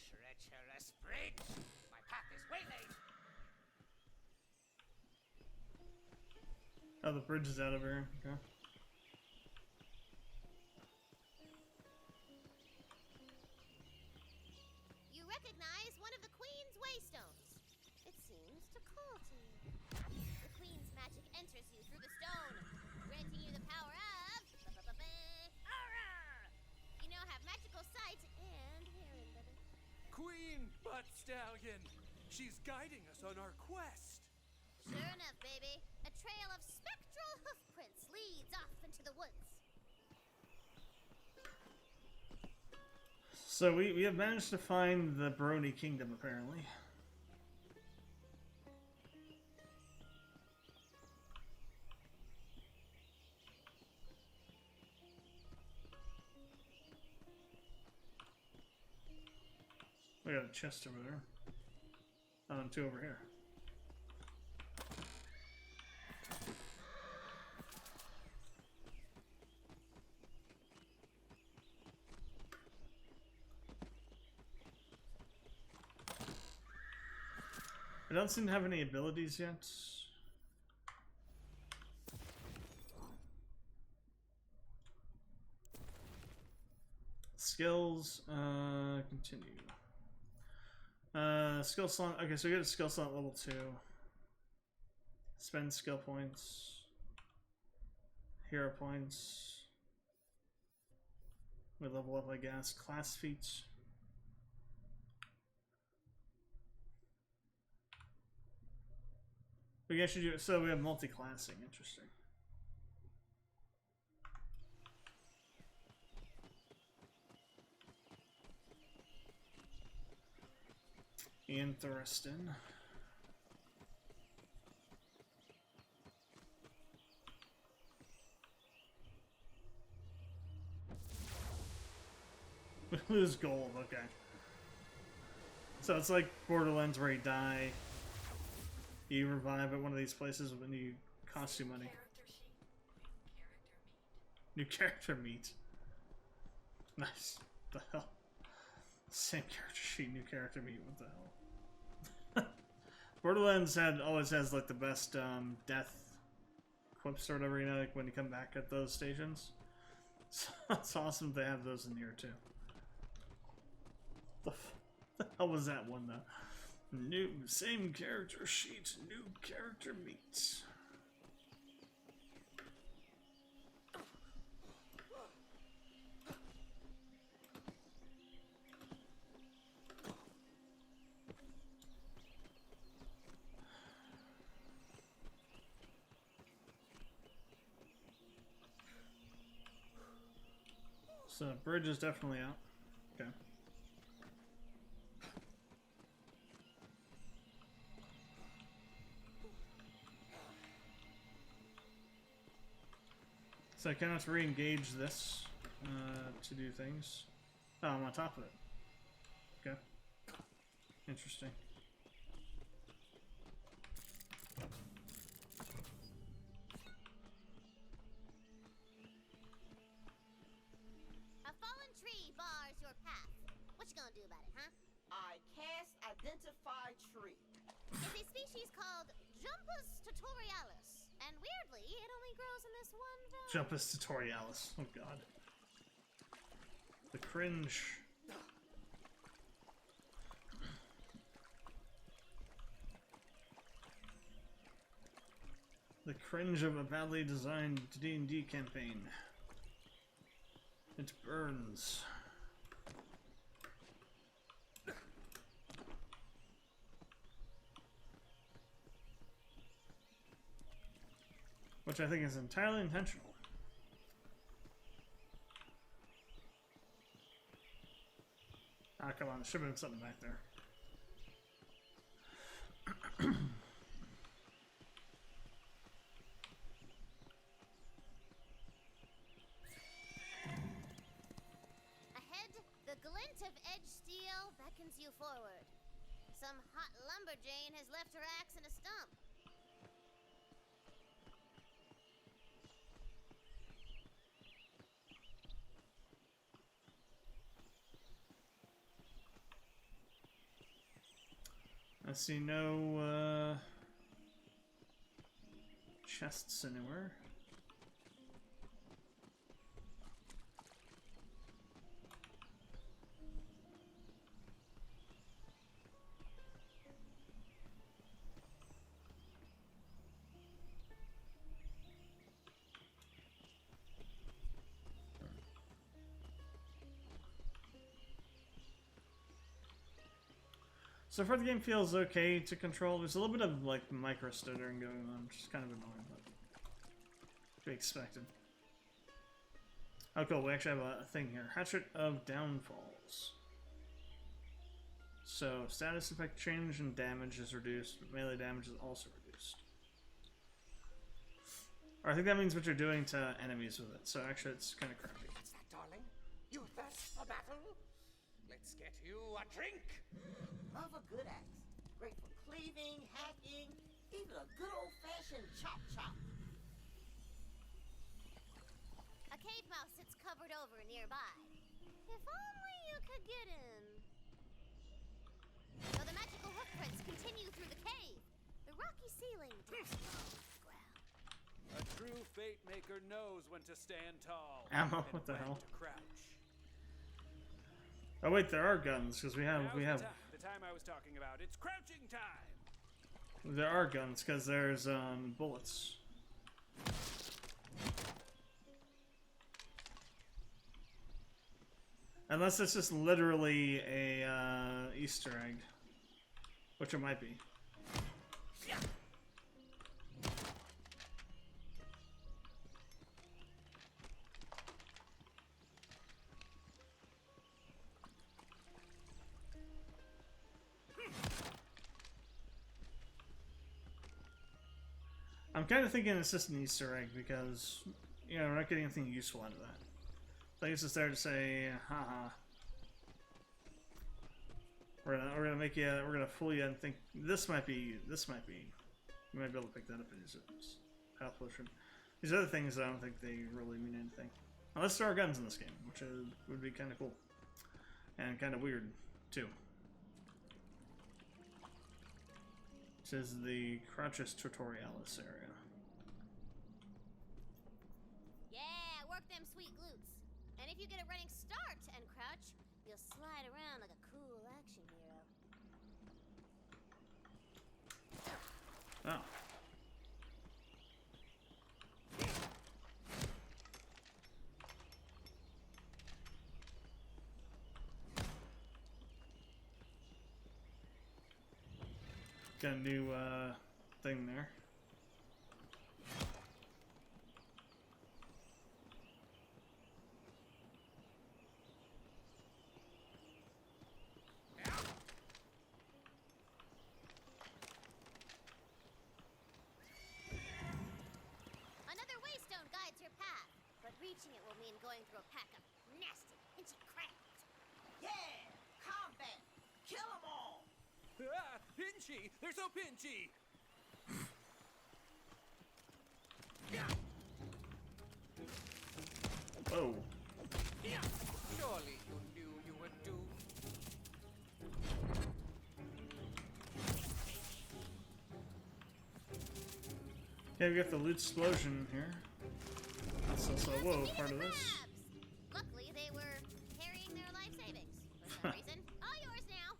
Treacherous bridge! My path is waylaid! Oh, the bridge is out of here. Okay. You recognize one of the Queen's Waystones. It seems to call to you. The Queen's magic enters you through the stone, granting you the power of... Aura! You now have magical sight and hearing, baby. Queen Butt Stallion! She's guiding us on our quest! Sure enough, baby. A trail of spectral hoofprints leads off into the woods. So we have managed to find the Baroni Kingdom, apparently. We got a chest over there. Oh, and two over here. I don't seem to have any abilities yet. Skills, continue. Skill slot, okay, so we got a skill slot level 2. Spend skill points. Hero points. We level up, I guess. Class feats. We actually do, so we have multi-classing, interesting. Interesting. We lose gold, okay. So it's like Borderlands where you die. You revive at one of these places when you cost you money. New character meet. Nice. What the hell? Same character sheet, new character meet. What the hell? Borderlands always has like the best death quips or whatever, you know, like when you come back at those stations. So it's awesome they have those in here too. The hell was that one though? New, same character sheet, new character meet. So bridge is definitely out. Okay. So I cannot re-engage this to do things. Oh, I'm on top of it. Okay. Interesting. A fallen tree bars your path. What you gonna do about it, huh? I cast Identify Tree. It's a species called Jumpus tutorialis. And weirdly, it only grows in this one valley. Jumpus tutorialis. Oh god. The cringe. The cringe of a badly designed D&D campaign. It burns. Which I think is entirely intentional. Ah, come on, there should have been something back there. Ahead, the glint of edged steel beckons you forward. Some hot lumberjane has left her axe in a stump. I see no chests anywhere. So far the game feels okay to control. There's a little bit of like micro stuttering going on, which is kind of annoying, but to be expected. Oh cool, we actually have a thing here. Hatchet of Downfalls. So status effect change and damage is reduced, but melee damage is also reduced. Or I think that means what you're doing to enemies with it, so actually it's kind of crappy. What's that, darling? You thirst for battle? Let's get you a drink! Love a good axe. Great for cleaving, hacking, even a good old-fashioned chop-chop. A cave mouse sits covered over nearby. If only you could get in. So the magical hoofprints continue through the cave. The rocky ceiling dips below the ground. A true fate maker knows when to stand tall. Ammo? And What the when hell? to crouch. Oh wait, there are guns, because we have The time I was talking about. It's crouching time. there are guns, because there's bullets. Unless it's just literally a Easter egg, which it might be. I'm kind of thinking it's just an Easter egg because, you know, we're not getting anything useful out of that. I think it's just there to say, haha. We're gonna make you, we're gonna fool you and think this might be, you might be able to pick that up and use it. Health potion. These other things, I don't think they really mean anything. Unless there are guns in this game, which would be kind of cool. And kind of weird, too. This is the Crouches Tutorialis area. Yeah, work them sweet glutes. And if you get a running start and crouch, you'll slide around like a cool action hero. Oh. Got a new thing there. Reaching it will mean going through a pack of nasty, pinchy crabs. Yeah! Combat! Kill them all! Ah, pinchy! They're so pinchy! Oh. Surely you knew you were doomed. Okay, we got the loot explosion here. That's also, whoa, part of this. Luckily, they were carrying their life savings for some reason. All yours now.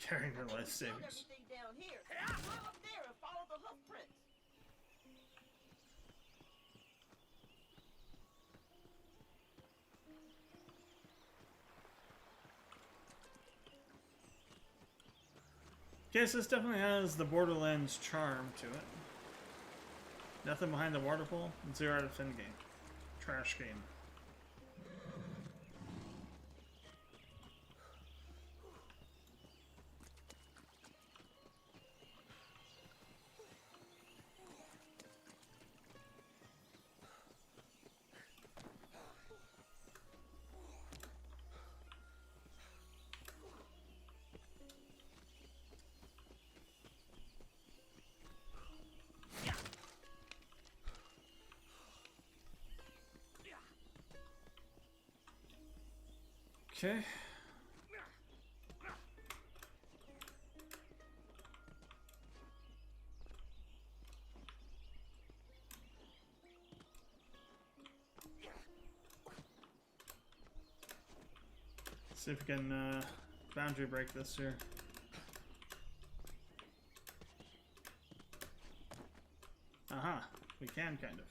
Carrying their life Killed savings. everything down here. Climb up there and follow the hoof prints. Okay, so this definitely has the Borderlands charm to it. Nothing behind the waterfall. 0 out of 10 game. Trash game. Okay. See if we can boundary break this here. Aha, we can kind of.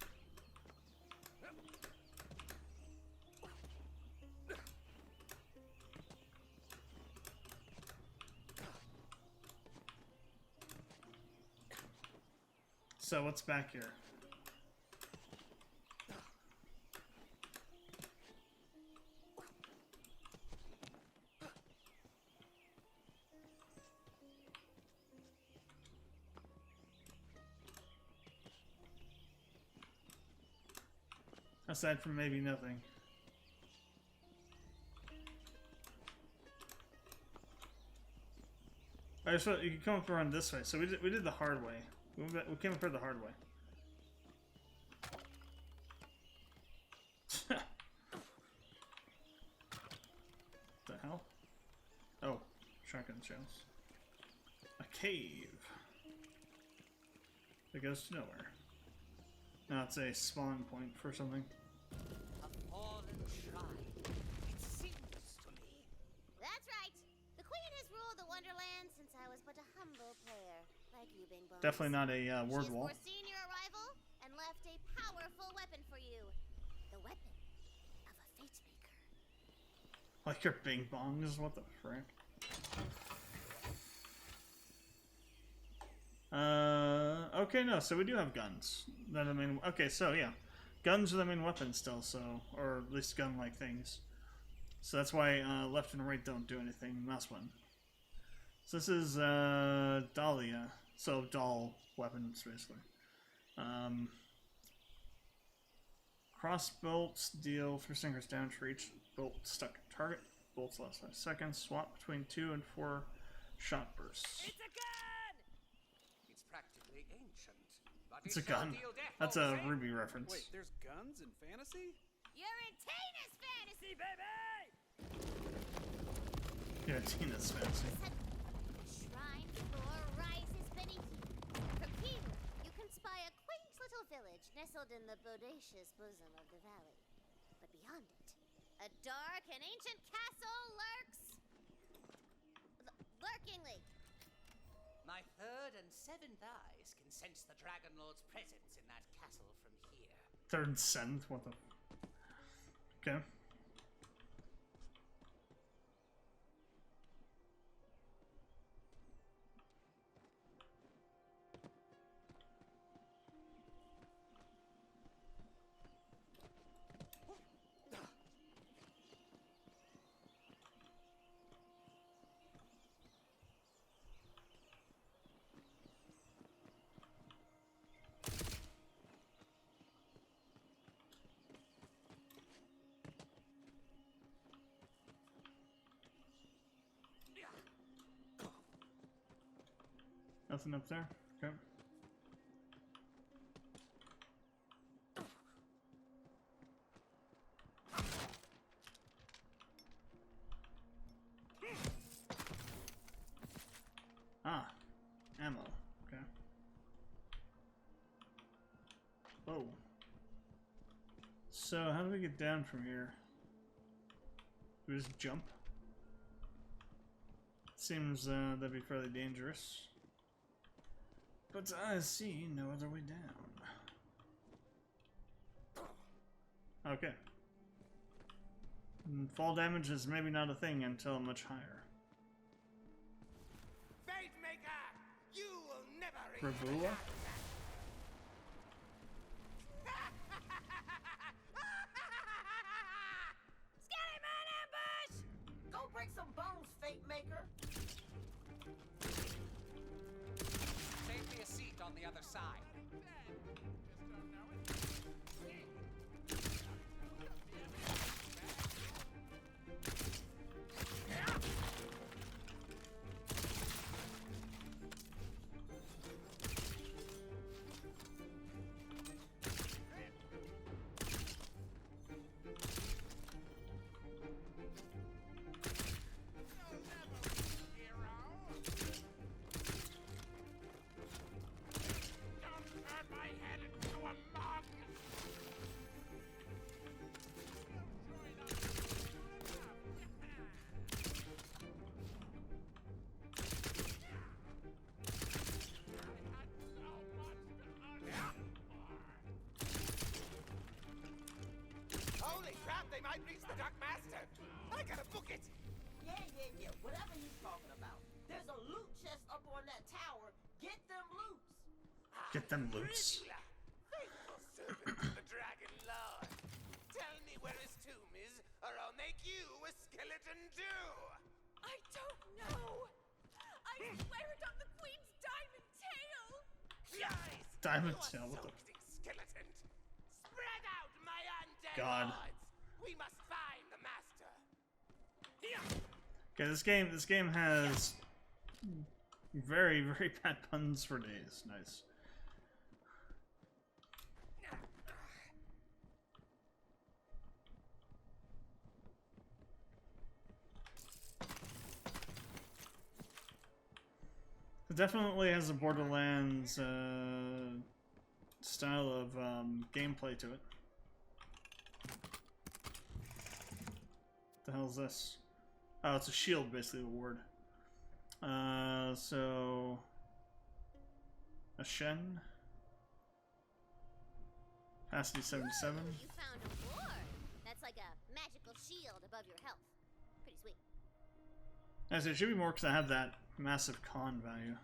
So what's back here? Aside from maybe nothing. I just thought you could come up around this way. So we did the hard way. We came up here the hard way. The hell? Oh, shotgun shells. A cave. That goes to nowhere. Now it's a spawn point for something. A fallen shrine. It seems to me. That's right. The Queen has ruled the Wonderlands since I was but a humble player, like you, Bing Bones. Definitely not a word She's wall. foreseen your arrival and left a powerful weapon for you. The weapon of a fate maker. Like your bing bongs? What the frick? Okay, no, so we do have guns. That I mean, okay, so yeah. Guns are the main weapon still, so, or at least gun-like things. So that's why left and right don't do anything. Mouse button. So this is Dahlia. So doll weapons, basically. Cross bolts deal 3 singers down for each bolt stuck in target. Bolts last 5 seconds. Swap between 2 and 4 shot bursts. It's a gun! It's practically ancient. But It's it a gun. shall deal death, That's all a the same. Ruby reference. Wait, there's guns in fantasy? You're in Tina's fantasy, baby! Yeah, Tina's fancy. The shrine floor rises beneath you. From here, you can spy a quaint little village nestled in the bodacious bosom of the valley. But beyond it, a dark and ancient castle lurks. Lurkingly. My 3rd and 7th eyes can sense the Dragon Lord's presence in that castle from here. 3rd and 7th? What the... Okay. Nothing up there? Okay. Ah, ammo. Okay. Whoa. So, how do we get down from here? Do we just jump? Seems that'd be fairly dangerous. But I see no other way down. Okay. Fall damage is maybe not a thing until much higher. Fate Maker, you will never Rabula? Scatterman ambush! Go break some bones, Fate Maker. Save me a seat on the other side. Holy crap, they might reach the Dark Master! I gotta book it! Yeah, whatever he's talking about. There's a loot chest up on that tower. Get them loot. Get them loose. Faithful servant of the Dragon Lord. Tell me where his tomb is, or I'll make you a skeleton too! I don't know. I swear it on the Queen's diamond tail. Guys! Diamond you tail, what the skeleton! Spread out, my undead God. lords! We must find the master! Okay, this game has very, very bad puns for days. Nice. It definitely has a Borderlands style of gameplay to it. What the hell is this? Oh, it's a shield, basically, a ward. So... a Shen. Capacity 77. Ooh, you found a ward. That's like a magical shield above your health. Pretty sweet. Actually, it should be more because I have that massive con value.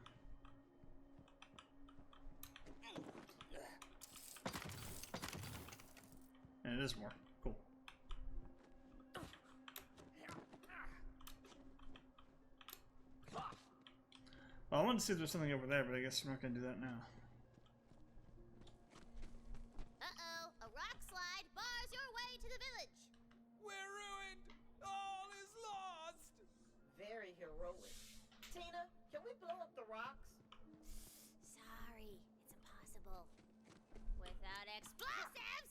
And it is more. Cool. Well, I wanted to see if there's something over there, but I guess I'm not going to do that now. Uh-oh, a rock slide bars your way to the village. We're ruined! All is lost! Very heroic. Tina, can we blow up the rocks? Sorry, it's impossible. Without explosives!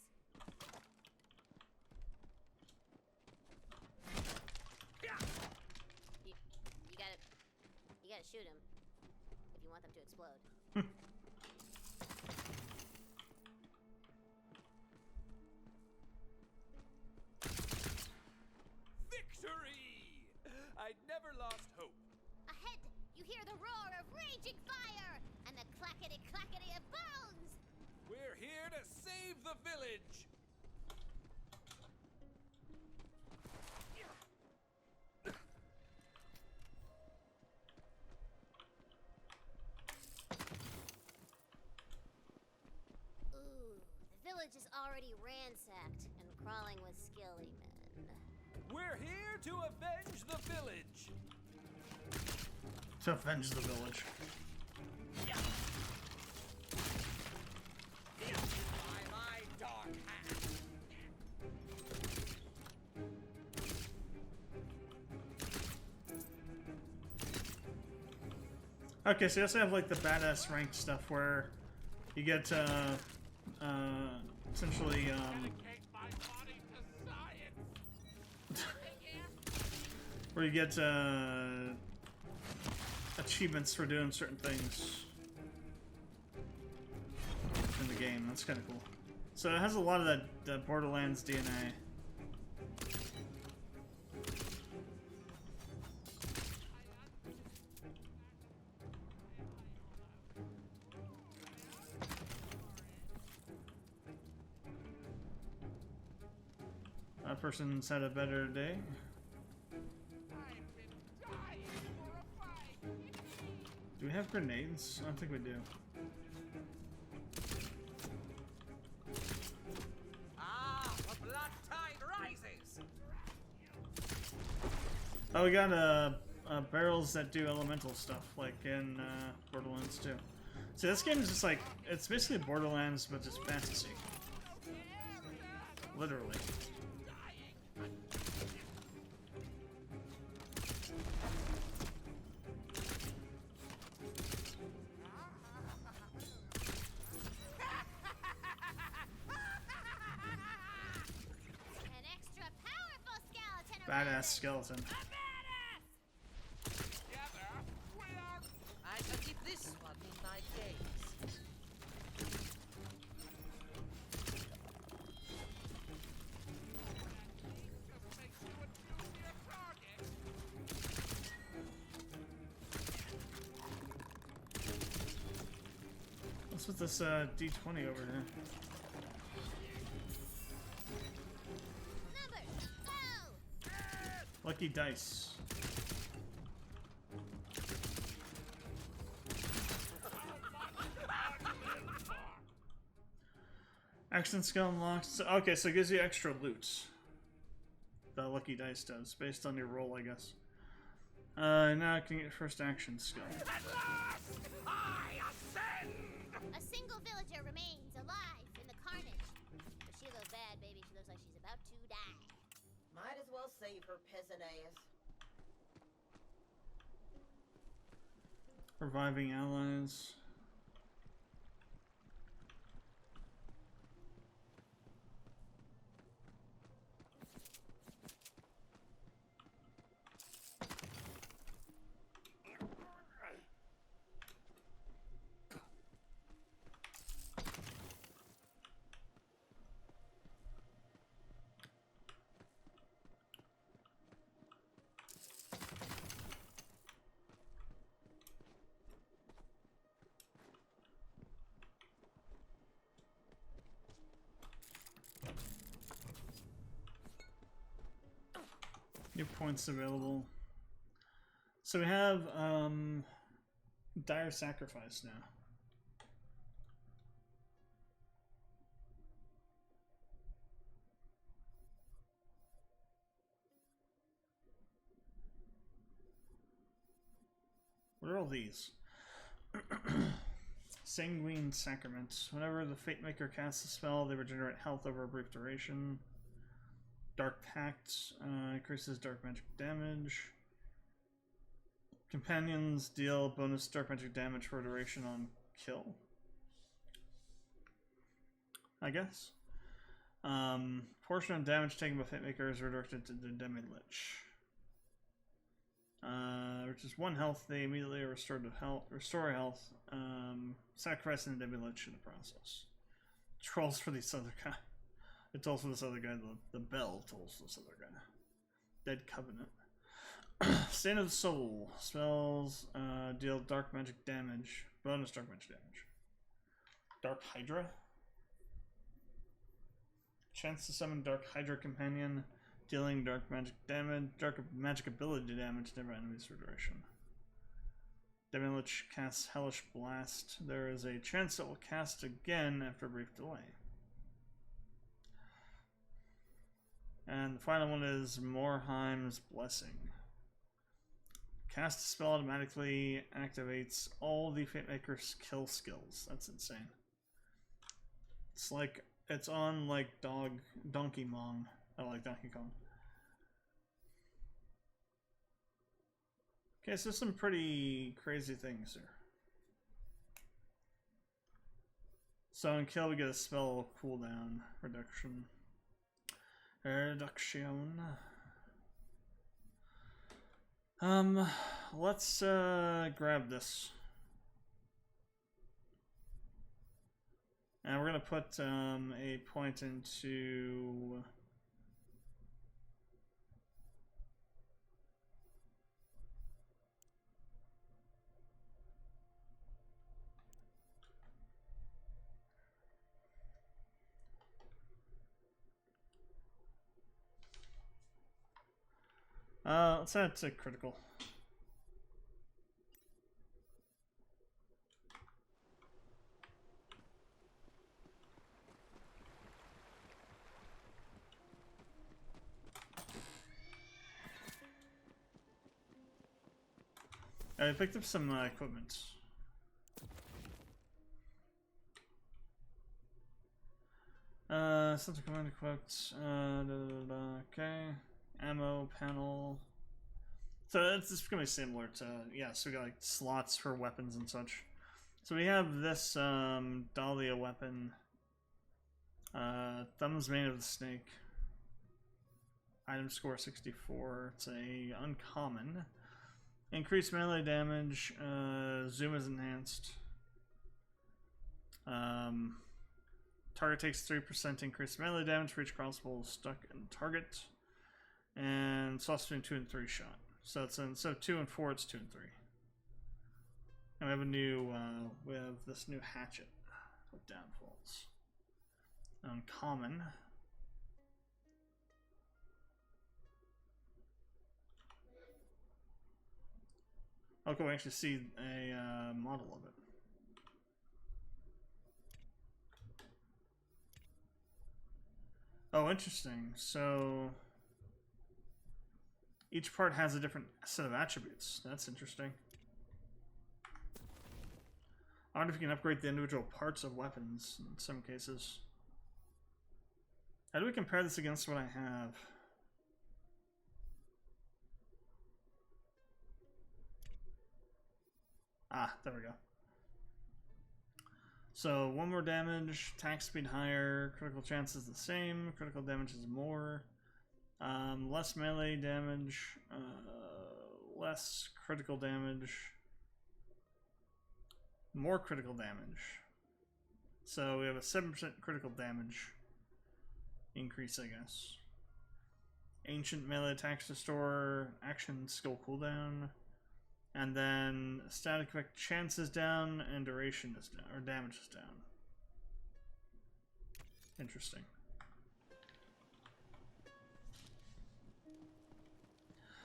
You gotta shoot him if you want them to explode. Victory! I'd never lost hope. Ahead, you hear the roar of raging fire and the clackety-clackety of bones! We're here to save the village! Ooh, the village is already ransacked and crawling with skilly men. We're here to avenge the village! To avenge the village. By my dark hand! Okay, so you also have like the badass ranked stuff where you get essentially where you get achievements for doing certain things in the game. That's kind of cool. So it has a lot of that Borderlands DNA. That person's had a better day. Do we have grenades? I don't think we do. Ah, the blood tide rises. Oh, we got barrels that do elemental stuff, like in Borderlands 2. So this game is just like, it's basically Borderlands, but just fantasy. Literally. Badass skeleton. I shall keep this one in my gaze. What's with this D20 over here? Lucky dice. Action skill unlocked. So, okay, so it gives you extra loot. The lucky dice does, based on your roll, I guess. Now I can get first action skill. A single villager remains alive in the carnage. But she looks bad, baby. She looks like she's about to die. Might as well save her peasant ass. Reviving allies. New points available. So we have Dire Sacrifice now. What are all these? Sanguine Sacrament. Whenever the Fate Maker casts a spell, they regenerate health over a brief duration. Dark Pact increases dark magic damage. Companions deal bonus dark magic damage for a duration on kill, I guess. Portion of damage taken by Fate Maker is redirected to the Demi-Lich. Which is 1 health, they immediately restore health, sacrificing the Demi-Lich in the process. Trolls for this other guy. It tolls for this other guy, the bell tolls for this other guy. Dead Covenant. Stain of the Soul. Spells deal dark magic damage. Bonus dark magic damage. Dark Hydra. Chance to summon Dark Hydra Companion, dealing dark magic damage, dark magic ability damage to never enemies for duration. Demi-Lich casts Hellish Blast. There is a chance it will cast again after a brief delay. And the final one is Morheim's Blessing. Cast a spell automatically activates all the Fate Maker's kill skills. That's insane. It's like, it's on like Donkey Kong. I like Donkey Kong. Okay, so some pretty crazy things here. So on kill we get a spell cooldown reduction. Let's grab this. And we're gonna put a point into let's add to critical. I picked up some equipment. Central command equipped. Okay. Ammo panel. So it's gonna be similar to, yeah, so we got like slots for weapons and such. So we have this Dahlia weapon. Thumbs made of the snake. Item score 64. It's a uncommon. Increased melee damage. Zoom is enhanced. Target takes 3% increased melee damage for each crossbow stuck in target. And sauce between 2 and 3 shot. So it's instead of 2 and 4, it's 2 and 3. And we have a new, we have this new hatchet with downfalls. Uncommon. Okay, we actually see a model of it. Oh, interesting. So each part has a different set of attributes. That's interesting. I wonder if you can upgrade the individual parts of weapons in some cases. How do we compare this against what I have? Ah, there we go. So 1 more damage, attack speed higher, critical chance is the same, critical damage is more, less melee damage, less critical damage, more critical damage. So we have a 7% critical damage increase, I guess. Ancient melee attacks restore, action skill cooldown. And then static effect chance is down and duration is down, or damage is down. Interesting.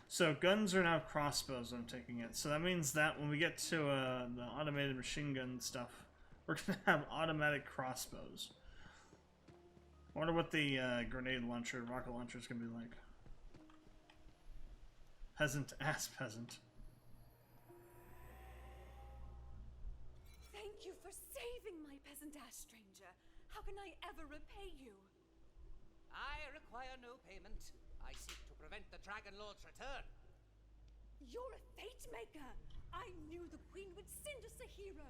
So guns are now crossbows, I'm taking it. So that means that when we get to the automated machine gun stuff, we're going to have automatic crossbows. I wonder what the grenade launcher, rocket launcher is going to be like. Peasant ass peasant. Stranger, how can I ever repay you? I require no payment. I seek to prevent the Dragon Lord's return. You're a fate maker. I knew the Queen would send us a hero.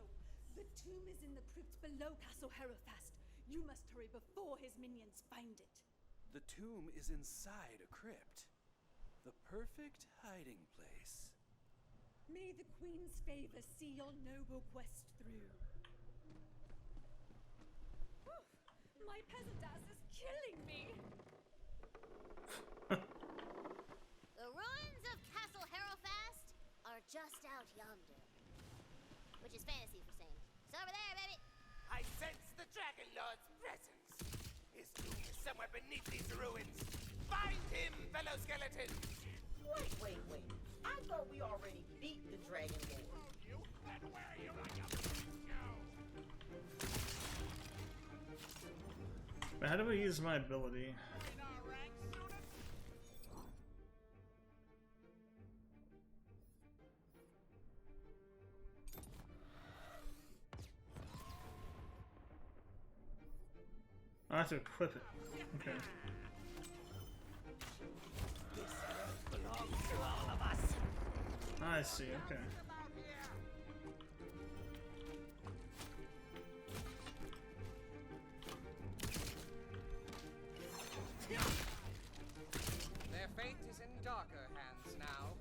The tomb is in the crypt below Castle Herofast. You must hurry before his minions find it. The tomb is inside a crypt. The perfect hiding place. May the Queen's favor see your noble quest through. My peasant ass is killing me! The ruins of Castle Herofast are just out yonder. Which is fantasy for saying. It's over there, baby! I sense the Dragon Lord's presence. His tomb is somewhere beneath these ruins. Find him, fellow skeletons! Wait. I thought we already beat the Dragon Lord. You and where you like to go? But how do I use my ability? I have to equip it. Okay. This belongs to all of us. Ah, I see, okay. Their fate is in darker hands now.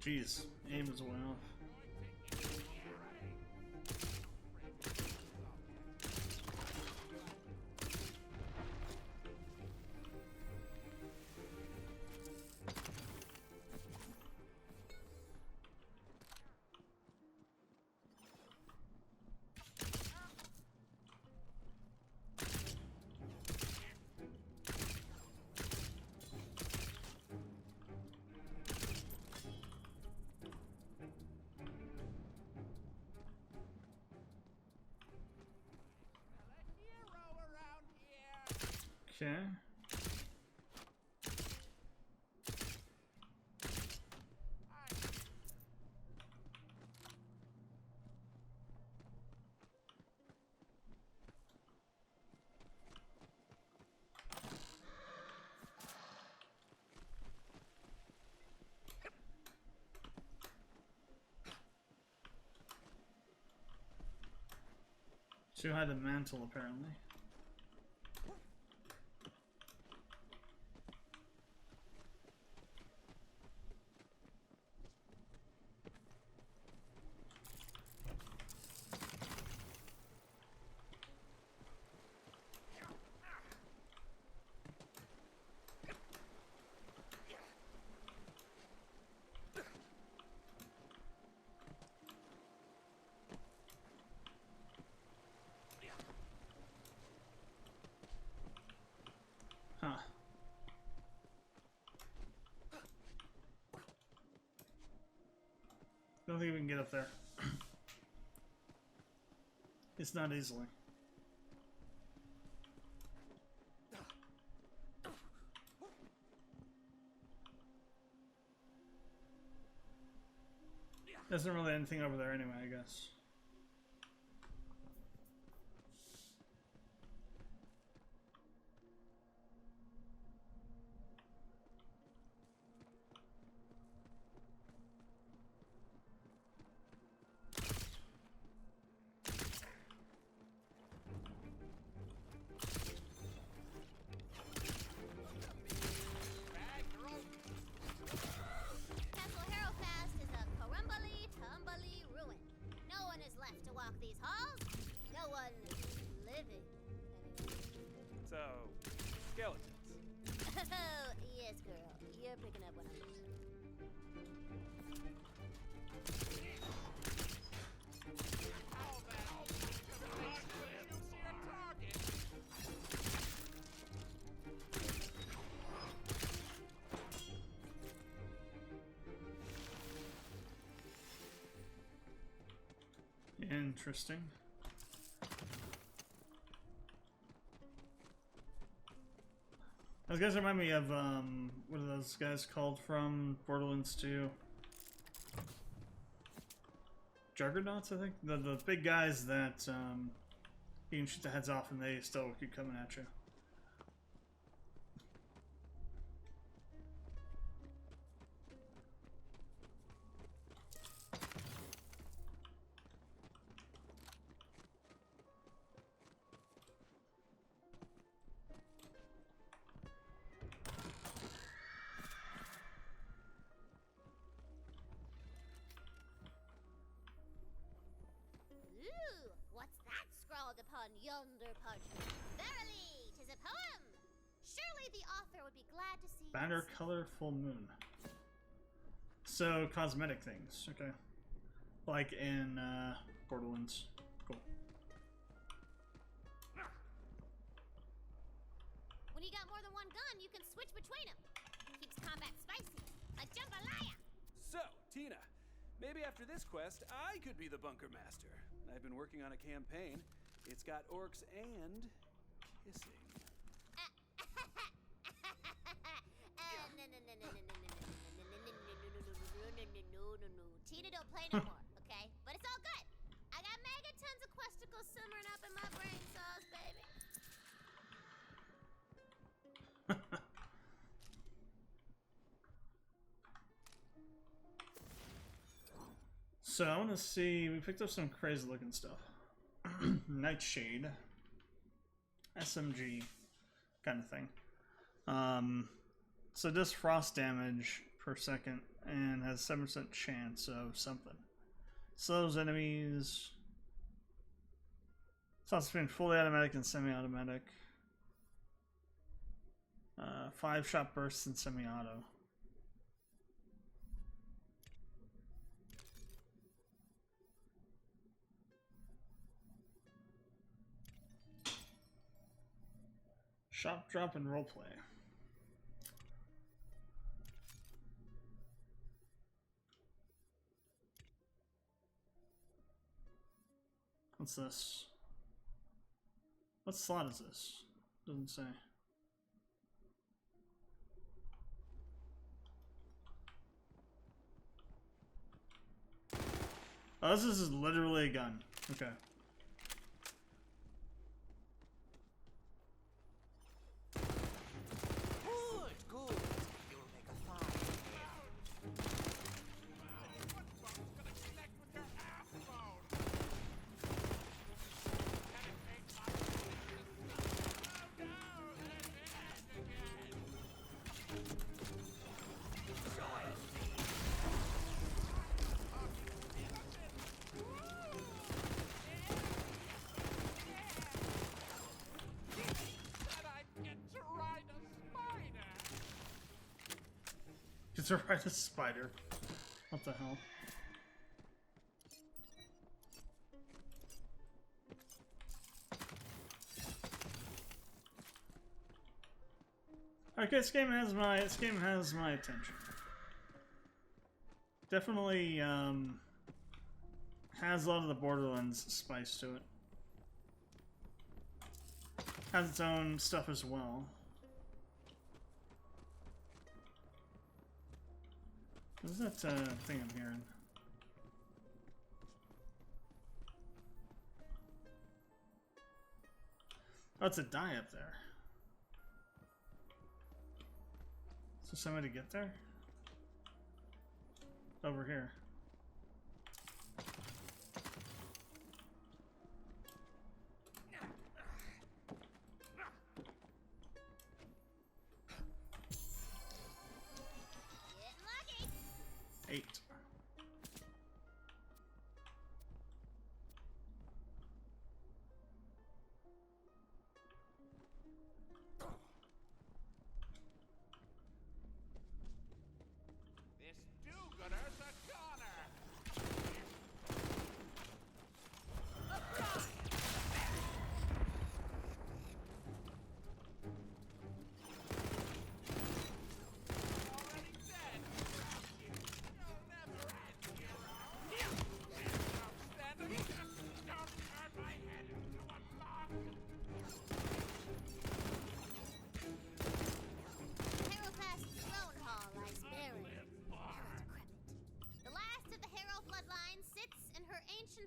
Jeez, aim is way off. Okay. Too high the mantle, apparently. Huh. Don't think we can get up there. It's not easily. There's not really anything over there anyway, I guess. So, skeletons. Oh, yes, girl. You're picking up what I'm doing. Interesting. Those guys remind me of, what are those guys called from Borderlands 2? Juggernauts, I think? The big guys that, you can shoot the heads off and they still keep coming at you. Upon yonder parchment. Verily, 'tis a poem. Surely the author would be glad to see. Banner color full moon. So cosmetic things, okay. Like in Borderlands. Cool. When you got more than one gun, you can switch between them. Keeps combat spicy. A jambalaya. So, Tina, maybe after this quest, I could be the bunker master. I've been working on a campaign. It's got orcs and kissing. No. Tina don't play no more, okay? But it's all good. I got megatons of questicles simmering up in my brain sauce, baby. So I want to see. We picked up some crazy looking stuff. Nightshade, SMG, kind of thing. So does frost damage per second and has 7% chance of something. Slows enemies. It's also between fully automatic and semi-automatic. 5-shot bursts and semi-auto. Shop, drop, and roleplay. What's this? What slot is this? Doesn't say. Oh, this is literally a gun. Okay. To ride a spider. What the hell? Okay, this game has my attention. Definitely has a lot of the Borderlands spice to it. Has its own stuff as well. What is that thing I'm hearing? Oh, it's a die up there. So somebody get there? Over here.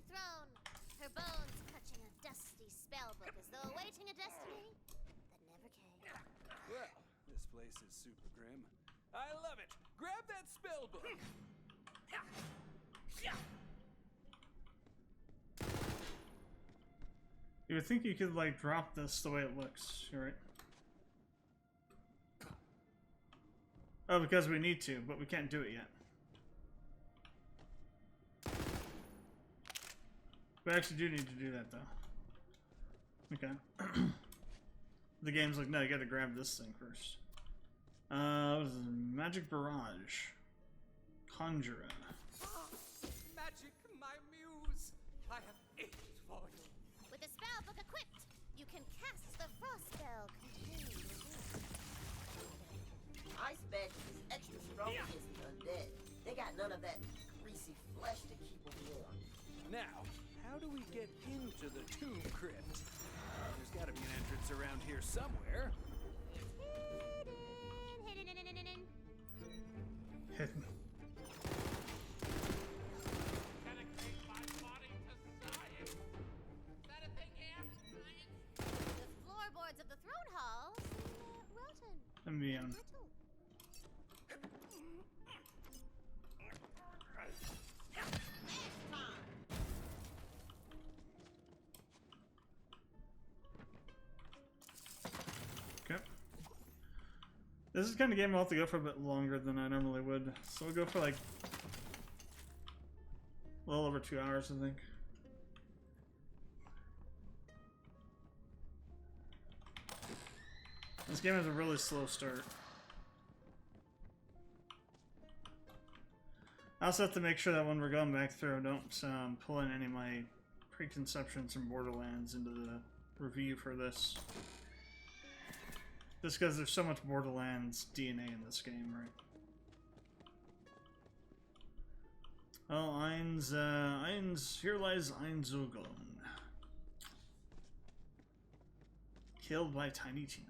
Throne, her bones clutching a dusty spellbook as though awaiting a destiny that never came. Well, this place is super grim. I love it. Grab that spellbook. You would think you could like drop this the way it looks, right? Oh, because we need to, but we can't do it yet. We actually do need to do that, though. Okay. The game's like, no, you gotta grab this thing first. What is this? Magic Barrage. Conjurer. Magic, my muse. I have ached for you. With the spellbook equipped, you can cast the frost spell contained within. Ice magic is extra strong against the undead. They got none of that greasy flesh to keep them warm. Now, how how do we get into the tomb crypt? There's gotta be an entrance around here somewhere. Hidden. The floorboards of the throne hall seem rotten. Let me Brittle. Okay. This is the kind of game I'll have to go for a bit longer than I normally would. So we'll go for like a little over 2 hours, I think. This game has a really slow start. I also have to make sure that when we're going back through, I don't pull in any of my preconceptions from Borderlands into the review for this. Just because there's so much Borderlands DNA in this game, right? Oh, here lies Einzugon. Killed by Tiny Tina.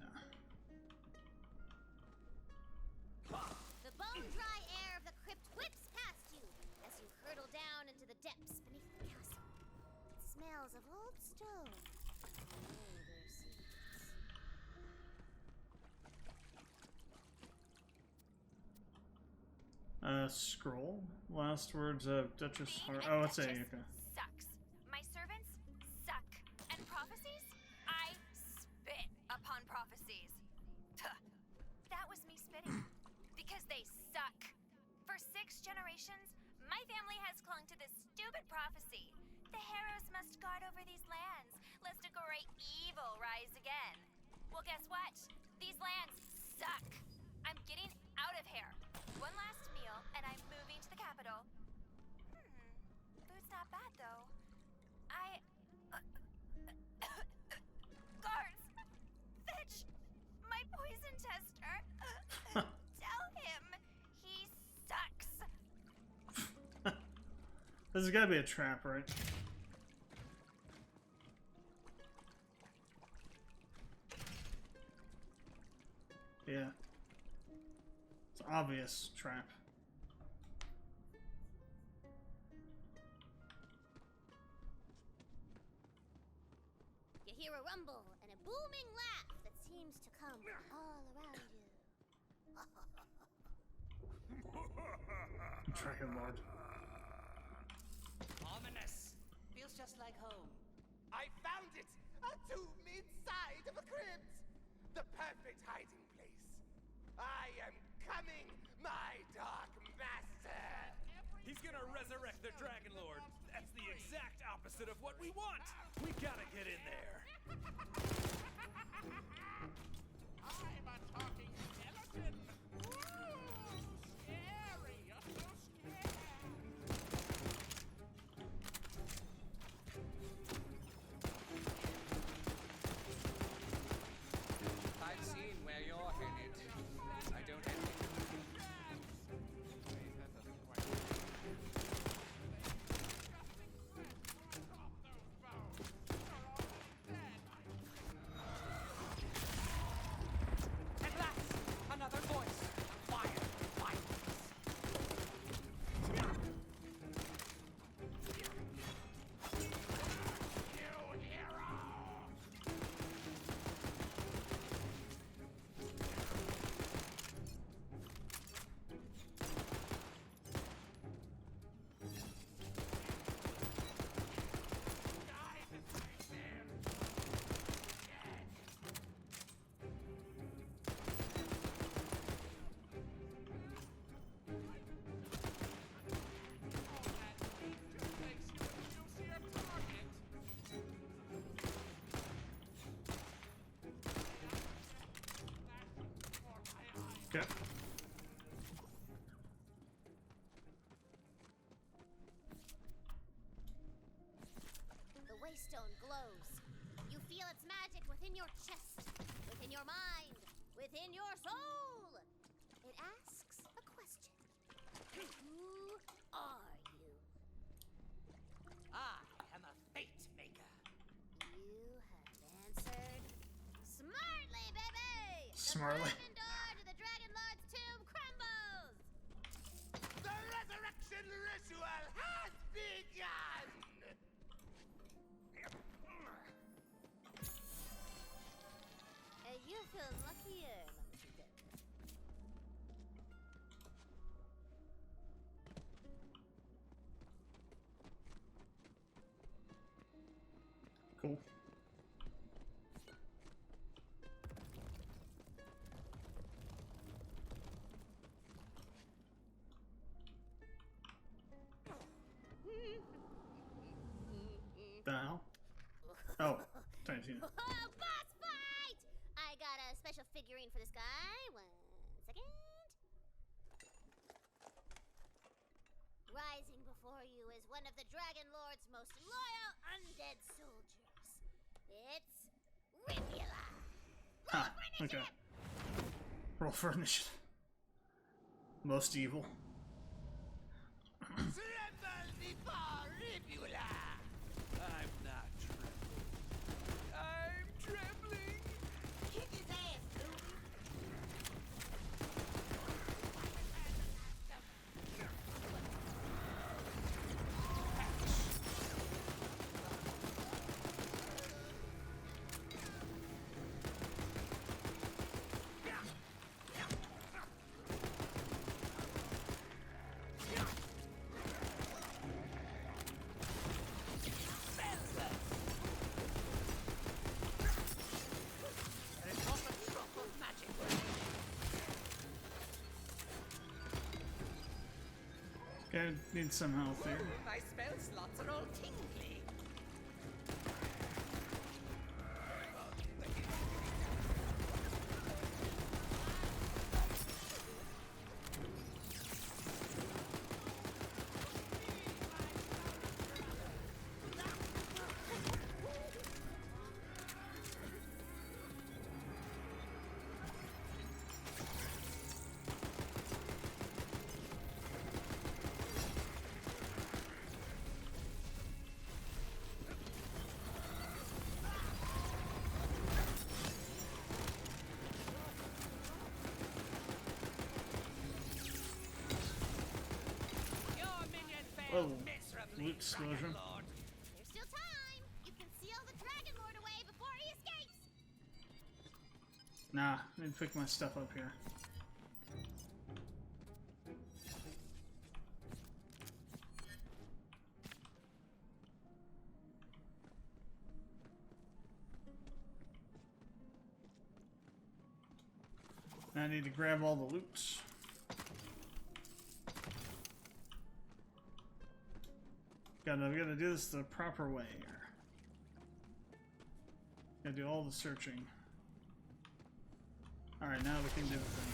The bone-dry air of the crypt whips past you as you hurtle down into the depths beneath the castle. It smells of old stone and older seeds. Scroll. Last words of Duchess. Oh, it's a. Okay. Sucks. My servants suck. And prophecies? I spit upon prophecies. Tuh. That was me spitting. Because they suck. For 6 generations, my family has clung to this stupid prophecy. The Harrows must guard over these lands, lest a great evil rise again. Well, guess what? These lands suck. I'm getting out of here. One last meal, and I'm moving to the capital. Food's not bad, though. Guards! Fetch my poison tester. Tell him he sucks. This has got to be a trap, right? Yeah. It's an obvious trap. You hear a rumble and a booming laugh that seems to come from all around you. Dragon Lord. Ominous. Feels just like home. I found it! A tomb inside of a crypt! The perfect hiding place. I am coming, my dark master! He's gonna resurrect the Dragon Lord. That's the exact opposite of what we want. We gotta get in there. I'm a talking skeleton! Ooh, scary! You're so scared! I've seen where you're headed. I don't envy you. At last, another voice. Fire, violence. Okay. The waystone glows. You feel its magic within your chest, within your mind, within your soul. It asks a question. Who are you? I am a smartly. The door to the Dragon Lord's tomb crumbles! The resurrection ritual has begun! You feel luckier, Mamacita. Cool. The hell? Oh, Tiny Tina. Boss fight! I got a special figurine for this guy. 1 second. Rising before you is one of the Dragon Lord's most loyal undead soldiers. It's Emilar. Ah, okay. Roll for initiative. Most evil. Tremble before Ribula! I'm not trembling. I'm trembling. Kick his ass, Louie. Okay, need some health here. My spell slots are all tingly. Oh, loot explosion. There's still time. You can seal the Dragon Lord away before he escapes. Nah, I need to pick my stuff up here. I need to grab all the loot. We gotta do this the proper way here. Gotta do all the searching. Alright, now we can do the thing.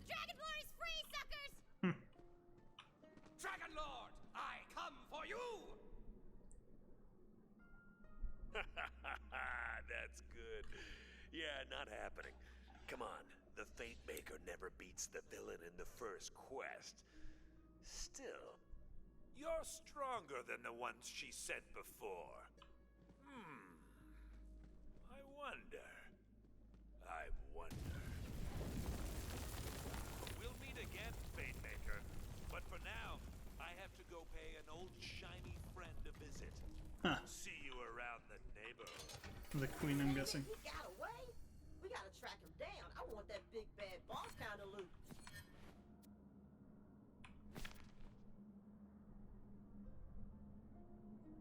Dragon Lord is free, suckers! Dragon Lord, I come for you! That's good. Yeah, not happening. Come on, the Fate Maker never beats the villain in the first quest. Still, you're stronger than the ones she sent before. I wonder. We'll meet again, Fate Maker. But for now, I have to go pay an old shiny friend a visit. Huh. See you around the neighborhood. The queen, I'm guessing. He got away? We gotta track him down. I want that big bad boss kind of loot.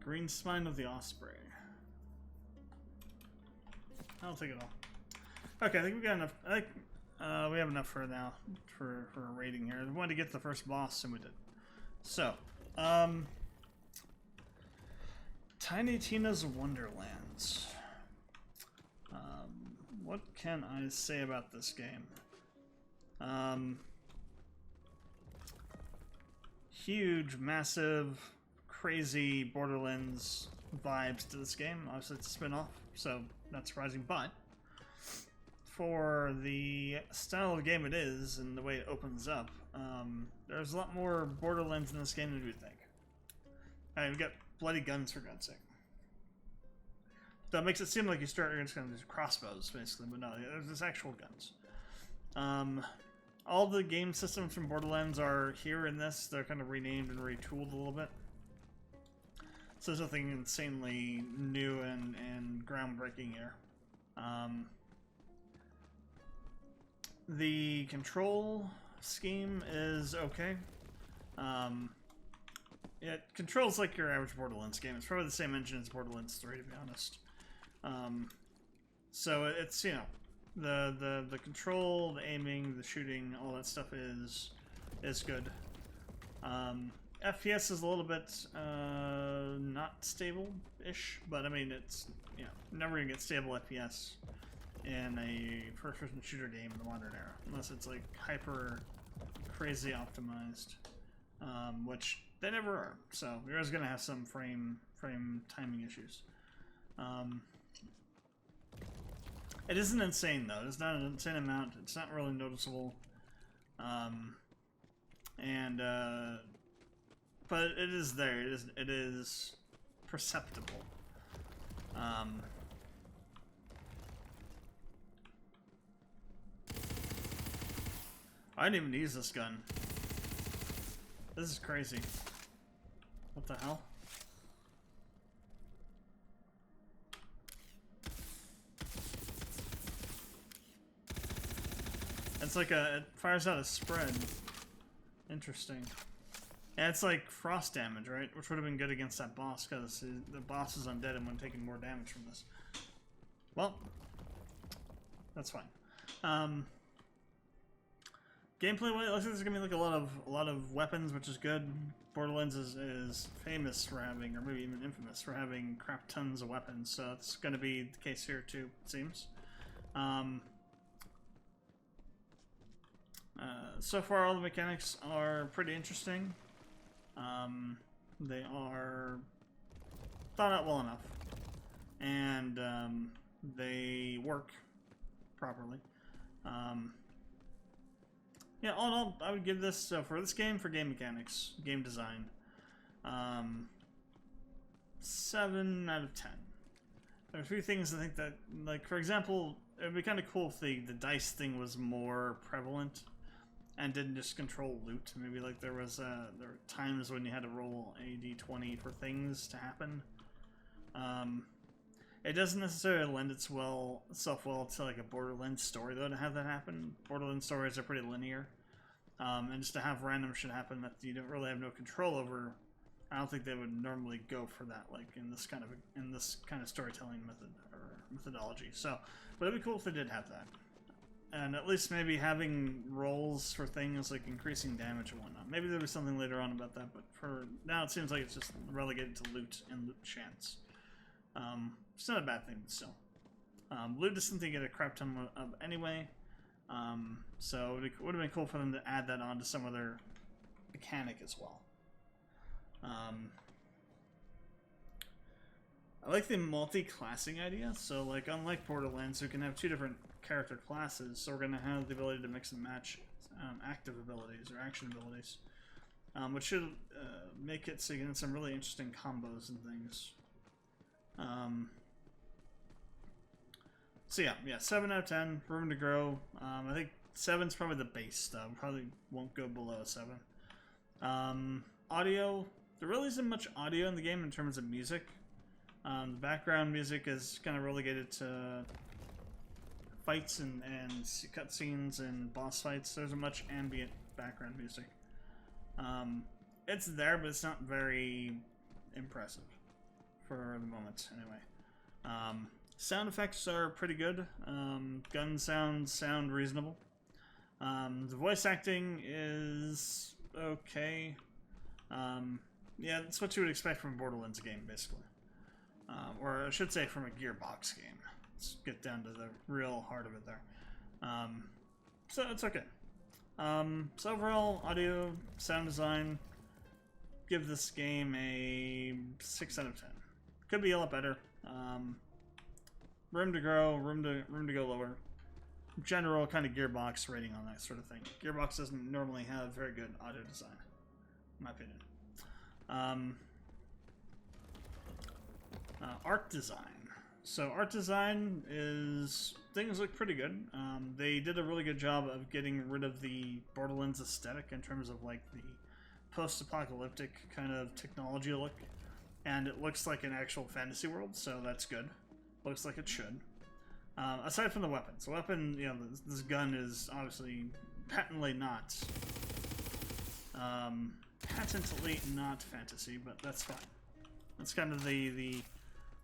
Green spine of the osprey. I'll take it all. Okay, I think we got enough. I think we have enough for now for a rating here. We wanted to get to the first boss, and we did. So, Tiny Tina's Wonderlands. What can I say about this game? Huge, massive, crazy Borderlands vibes to this game. Obviously, it's a spin-off, so not surprising. But for the style of game it is and the way it opens up, there's a lot more Borderlands in this game than you would think. We've got bloody guns for God's sake. That makes it seem like you're just gonna use crossbows, basically, but no, there's actual guns. All the game systems from Borderlands are here in this. They're kind of renamed and retooled a little bit. So there's nothing insanely new and groundbreaking here. The control scheme is okay. It controls like your average Borderlands game. It's probably the same engine as Borderlands 3, to be honest. So it's, you know, the control, the aiming, the shooting, all that stuff is good. FPS is a little bit not stable-ish, but I mean, it's, you know, never gonna get stable FPS in a first-person shooter game in the modern era, unless it's like hyper crazy optimized, which they never are. So you're always gonna have some frame timing issues. It isn't insane though. It's not an insane amount. It's not really noticeable. But it is there. It is perceptible. I didn't even use this gun. This is crazy. What the hell? It's like it fires out a spread. Interesting. Yeah, it's like frost damage, right? Which would have been good against that boss, because the boss is undead and would have taken more damage from this. Well, that's fine. Gameplay wise, looks like there's gonna be like a lot of weapons, which is good. Borderlands is famous for having, or maybe even infamous for having crap tons of weapons, so that's gonna be the case here too, it seems. So far, all the mechanics are pretty interesting. They are thought out well enough, and they work properly. Yeah, all in all, I would give this, for this game, for game mechanics, game design, 7 out of 10. There are a few things I think that, like, for example, it would be kind of cool if the dice thing was more prevalent and didn't just control loot. Maybe like there were times when you had to roll a d20 for things to happen. It doesn't necessarily lend itself well to like a Borderlands story though to have that happen. Borderlands stories are pretty linear, and just to have random shit happen that you don't really have no control over, I don't think they would normally go for that, like in this kind of storytelling method or methodology. So, but it'd be cool if they did have that. And at least maybe having rolls for things like increasing damage and whatnot. Maybe there'll be something later on about that, but for now it seems like it's just relegated to loot and loot chance. It's not a bad thing, but still. Loot is something you get a crap ton of anyway, so it would have been cool for them to add that on to some other mechanic as well. I like the multi-classing idea, so like unlike Borderlands, you can have 2 different character classes, so we're going to have the ability to mix and match active abilities or action abilities, which should make it so you can have some really interesting combos and things. So yeah, 7 out of 10, room to grow. I think 7's probably the base though, probably won't go below a 7. Audio, there really isn't much audio in the game in terms of music. The background music is kind of relegated to fights and cutscenes and boss fights. There's much ambient background music. It's there, but it's not very impressive for the moment, anyway. Sound effects are pretty good. Gun sounds sound reasonable. The voice acting is okay. Yeah, that's what you would expect from a Borderlands game, basically. Or I should say from a Gearbox game. Let's get down to the real heart of it there. So it's okay. So overall, audio, sound design, give this game a 6 out of 10. Could be a lot better. Room to grow, room to go lower. General kind of Gearbox rating on that sort of thing. Gearbox doesn't normally have very good audio design, in my opinion. Art design. So art design is, things look pretty good. They did a really good job of getting rid of the Borderlands aesthetic in terms of like the post-apocalyptic kind of technology look, and it looks like an actual fantasy world, so that's good. Looks like it should. Aside from the weapons, the weapon, you know, this gun is obviously patently not fantasy, but that's fine. That's kind of the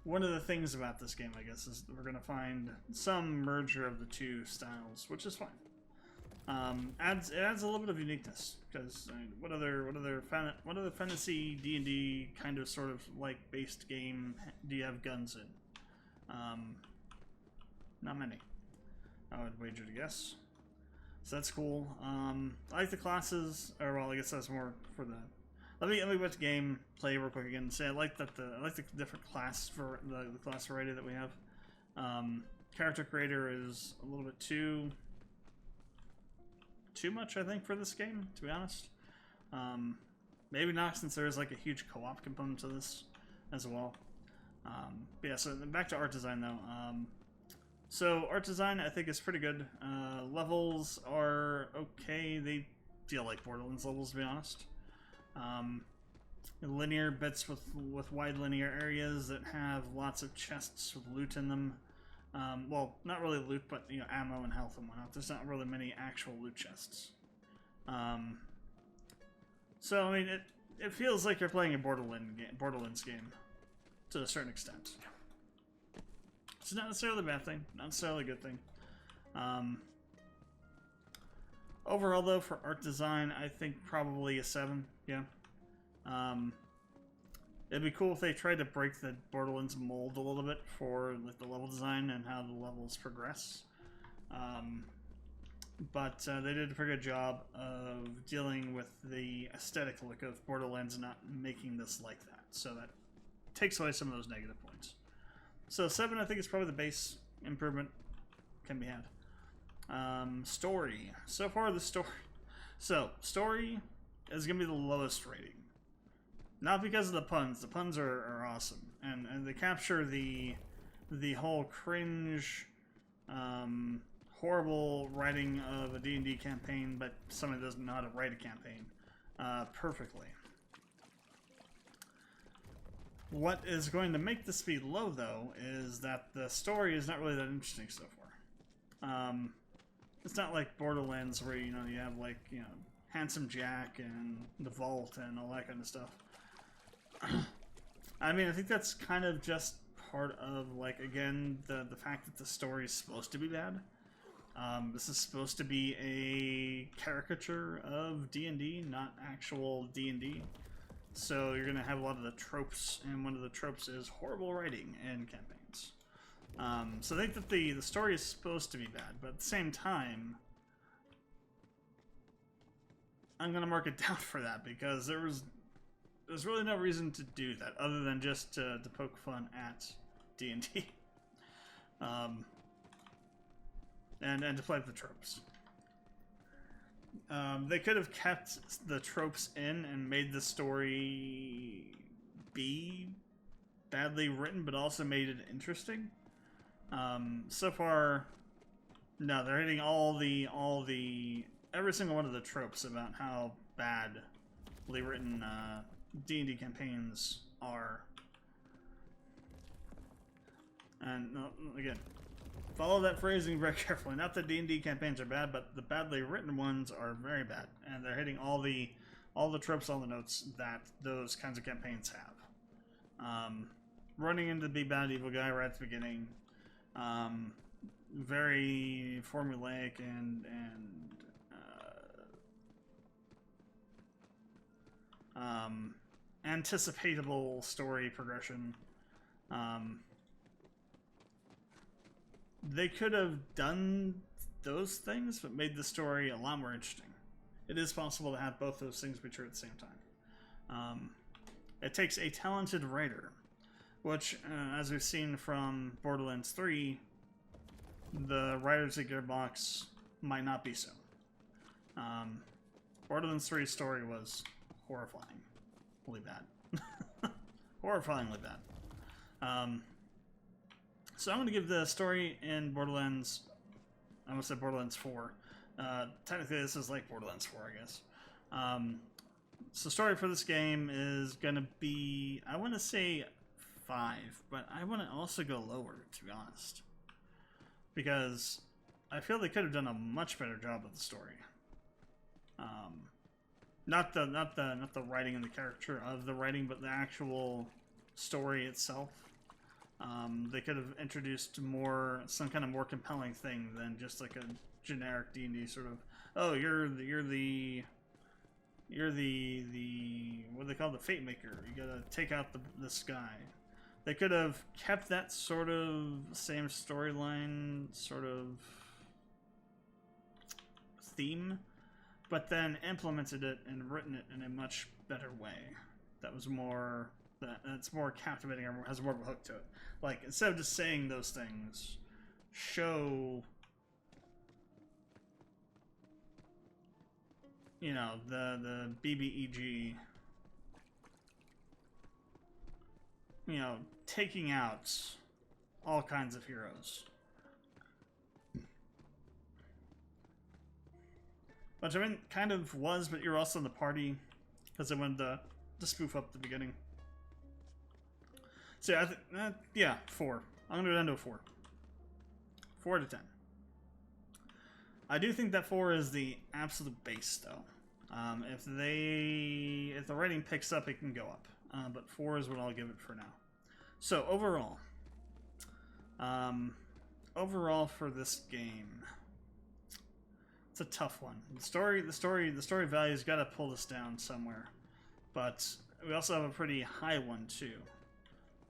one of the things about this game, I guess, is that we're gonna find some merger of the two styles, which is fine. It adds a little bit of uniqueness, because I mean, what other fantasy D&D kind of sort of like based game do you have guns in? Not many, I would wager to guess. So that's cool. I like the classes, or well, I guess that's more for the. Let me go to gameplay real quick again and say I like the different class for the class variety that we have. Character creator is a little bit too much, I think, for this game, to be honest. Maybe not, since there is like a huge co-op component to this as well. But yeah, so back to art design though. So art design I think is pretty good. Levels are okay. They feel like Borderlands levels, to be honest. Linear bits with wide linear areas that have lots of chests with loot in them. Well, not really loot, but you know, ammo and health and whatnot. There's not really many actual loot chests. So I mean, it feels like you're playing a Borderlands game to a certain extent. It's not necessarily a bad thing, not necessarily a good thing. Overall, though, for art design, I think probably a 7. Yeah. It'd be cool if they tried to break the Borderlands mold a little bit for like the level design and how the levels progress. But they did a pretty good job of dealing with the aesthetic look of Borderlands and not making this like that. So that takes away some of those negative points. So 7, I think, is probably the base improvement can be had. Story. So far, the story. So, story is going to be the lowest rating. Not because of the puns. The puns are awesome. And they capture the whole cringe, horrible writing of a D&D campaign, but somebody doesn't know how to write a campaign perfectly. What is going to make this be low, though, is that the story is not really that interesting so far. It's not like Borderlands where, you know, you have, like, you know, Handsome Jack and the Vault and all that kind of stuff. I mean, I think that's kind of just part of, like, again, the fact that the story is supposed to be bad. This is supposed to be a caricature of D&D, not actual D&D. So you're going to have a lot of the tropes, and one of the tropes is horrible writing in campaigns. So I think that the story is supposed to be bad, but at the same time, I'm going to mark it down for that, because there's really no reason to do that, other than just to poke fun at D&D. And to play with the tropes. They could have kept the tropes in and made the story be badly written, but also made it interesting. So far, no, they're hitting every single one of the tropes about how badly written D&D campaigns are. And again, follow that phrasing very carefully. Not that D&D campaigns are bad, but the badly written ones are very bad, and they're hitting all the tropes, all the notes that those kinds of campaigns have. Running into the big bad evil guy right at the beginning, very formulaic and anticipatable story progression. They could have done those things, but made the story a lot more interesting. It is possible to have both those things be true at the same time. It takes a talented writer, which, as we've seen from Borderlands 3, the writers at Gearbox might not be so. Borderlands 3's story was horrifyingly bad. Horrifyingly bad. So I'm going to give the story in Borderlands, I almost said Borderlands 4. Technically this is like Borderlands 4, I guess. So story for this game is going to be, I want to say 5, but I want to also go lower, to be honest. Because I feel they could have done a much better job of the story. Not the writing and the character of the writing, but the actual story itself. They could have introduced some kind of more compelling thing than just like a generic D&D sort of, oh, you're the what do they call it? The Fate Maker. You gotta take out this guy. They could have kept that sort of same storyline, sort of theme, but then implemented it and written it in a much better way. That was more, that's more captivating or has more of a hook to it. Like, instead of just saying those things, show, you know, the BBEG, you know, taking out all kinds of heroes. Which, I mean, kind of was, but you're also in the party, because they wanted to spoof up the beginning. So yeah, I think, yeah, 4. I'm going to go down to a 4. 4 out of 10. I do think that 4 is the absolute base, though. If the rating picks up, it can go up. But 4 is what I'll give it for now. So overall, for this game, it's a tough one. The story value's got to pull this down somewhere. But we also have a pretty high one too.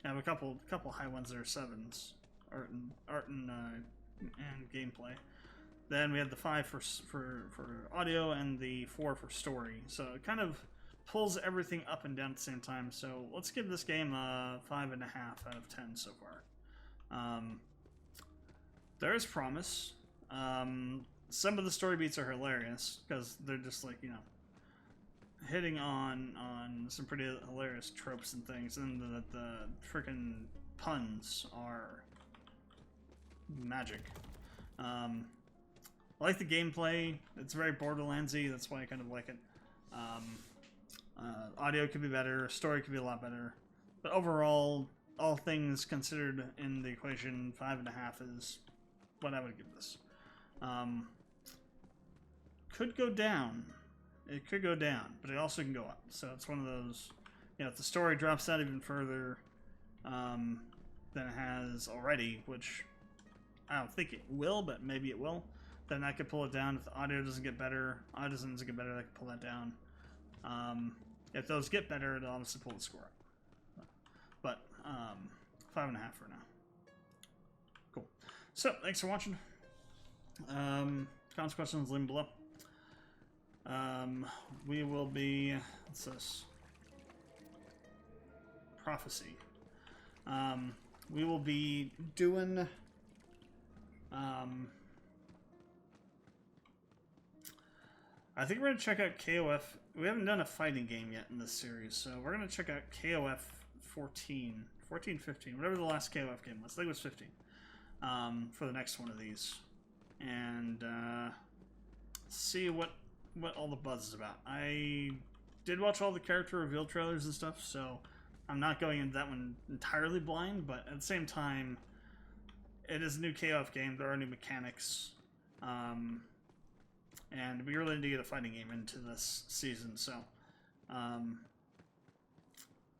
I have a couple high ones that are 7s, art and gameplay. Then we had the 5 for audio and the 4 for story. So it kind of pulls everything up and down at the same time. So let's give this game a 5.5 out of 10 so far. There is promise. Some of the story beats are hilarious because they're just like, you know, hitting on some pretty hilarious tropes and things, and the freaking puns are magic. I like the gameplay. It's very Borderlands-y. That's why I kind of like it. Audio could be better. Story could be a lot better. But overall, all things considered in the equation, 5.5 is what I would give this. Could go down. It could go down, but it also can go up. So it's one of those, you know, if the story drops out even further than it has already, which I don't think it will, but maybe it will, then I could pull it down. If the audio doesn't get better, I could pull that down. If those get better, it'll obviously pull the score up. But 5.5 for now. Cool. So thanks for watching. Comments, questions, leave them below. We will be, what's this? Prophecy. We will be doing, I think we're going to check out KOF. We haven't done a fighting game yet in this series, so we're going to check out KOF 14, 15, whatever the last KOF game was. I think it was 15, for the next one of these. And, see what all the buzz is about. I did watch all the character reveal trailers and stuff, so I'm not going into that one entirely blind, but at the same time, it is a new KOF game. There are new mechanics, and we really need to get a fighting game into this season, so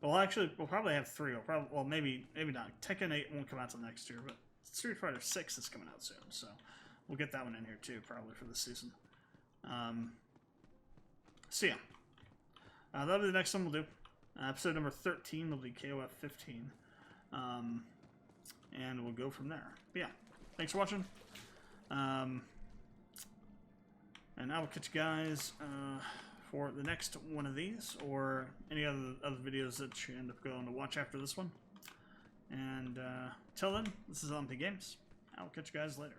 we'll probably have 3. Well, maybe not. Tekken 8 won't come out till next year, but Street Fighter 6 is coming out soon, so we'll get that one in here too, probably for this season. So yeah, that'll be the next one we'll do. Episode number 13 will be KOF 15, and we'll go from there. But yeah, thanks for watching, and I will catch you guys for the next one of these, or any other videos that you end up going to watch after this one. And till then, this is LMP Games. I will catch you guys later.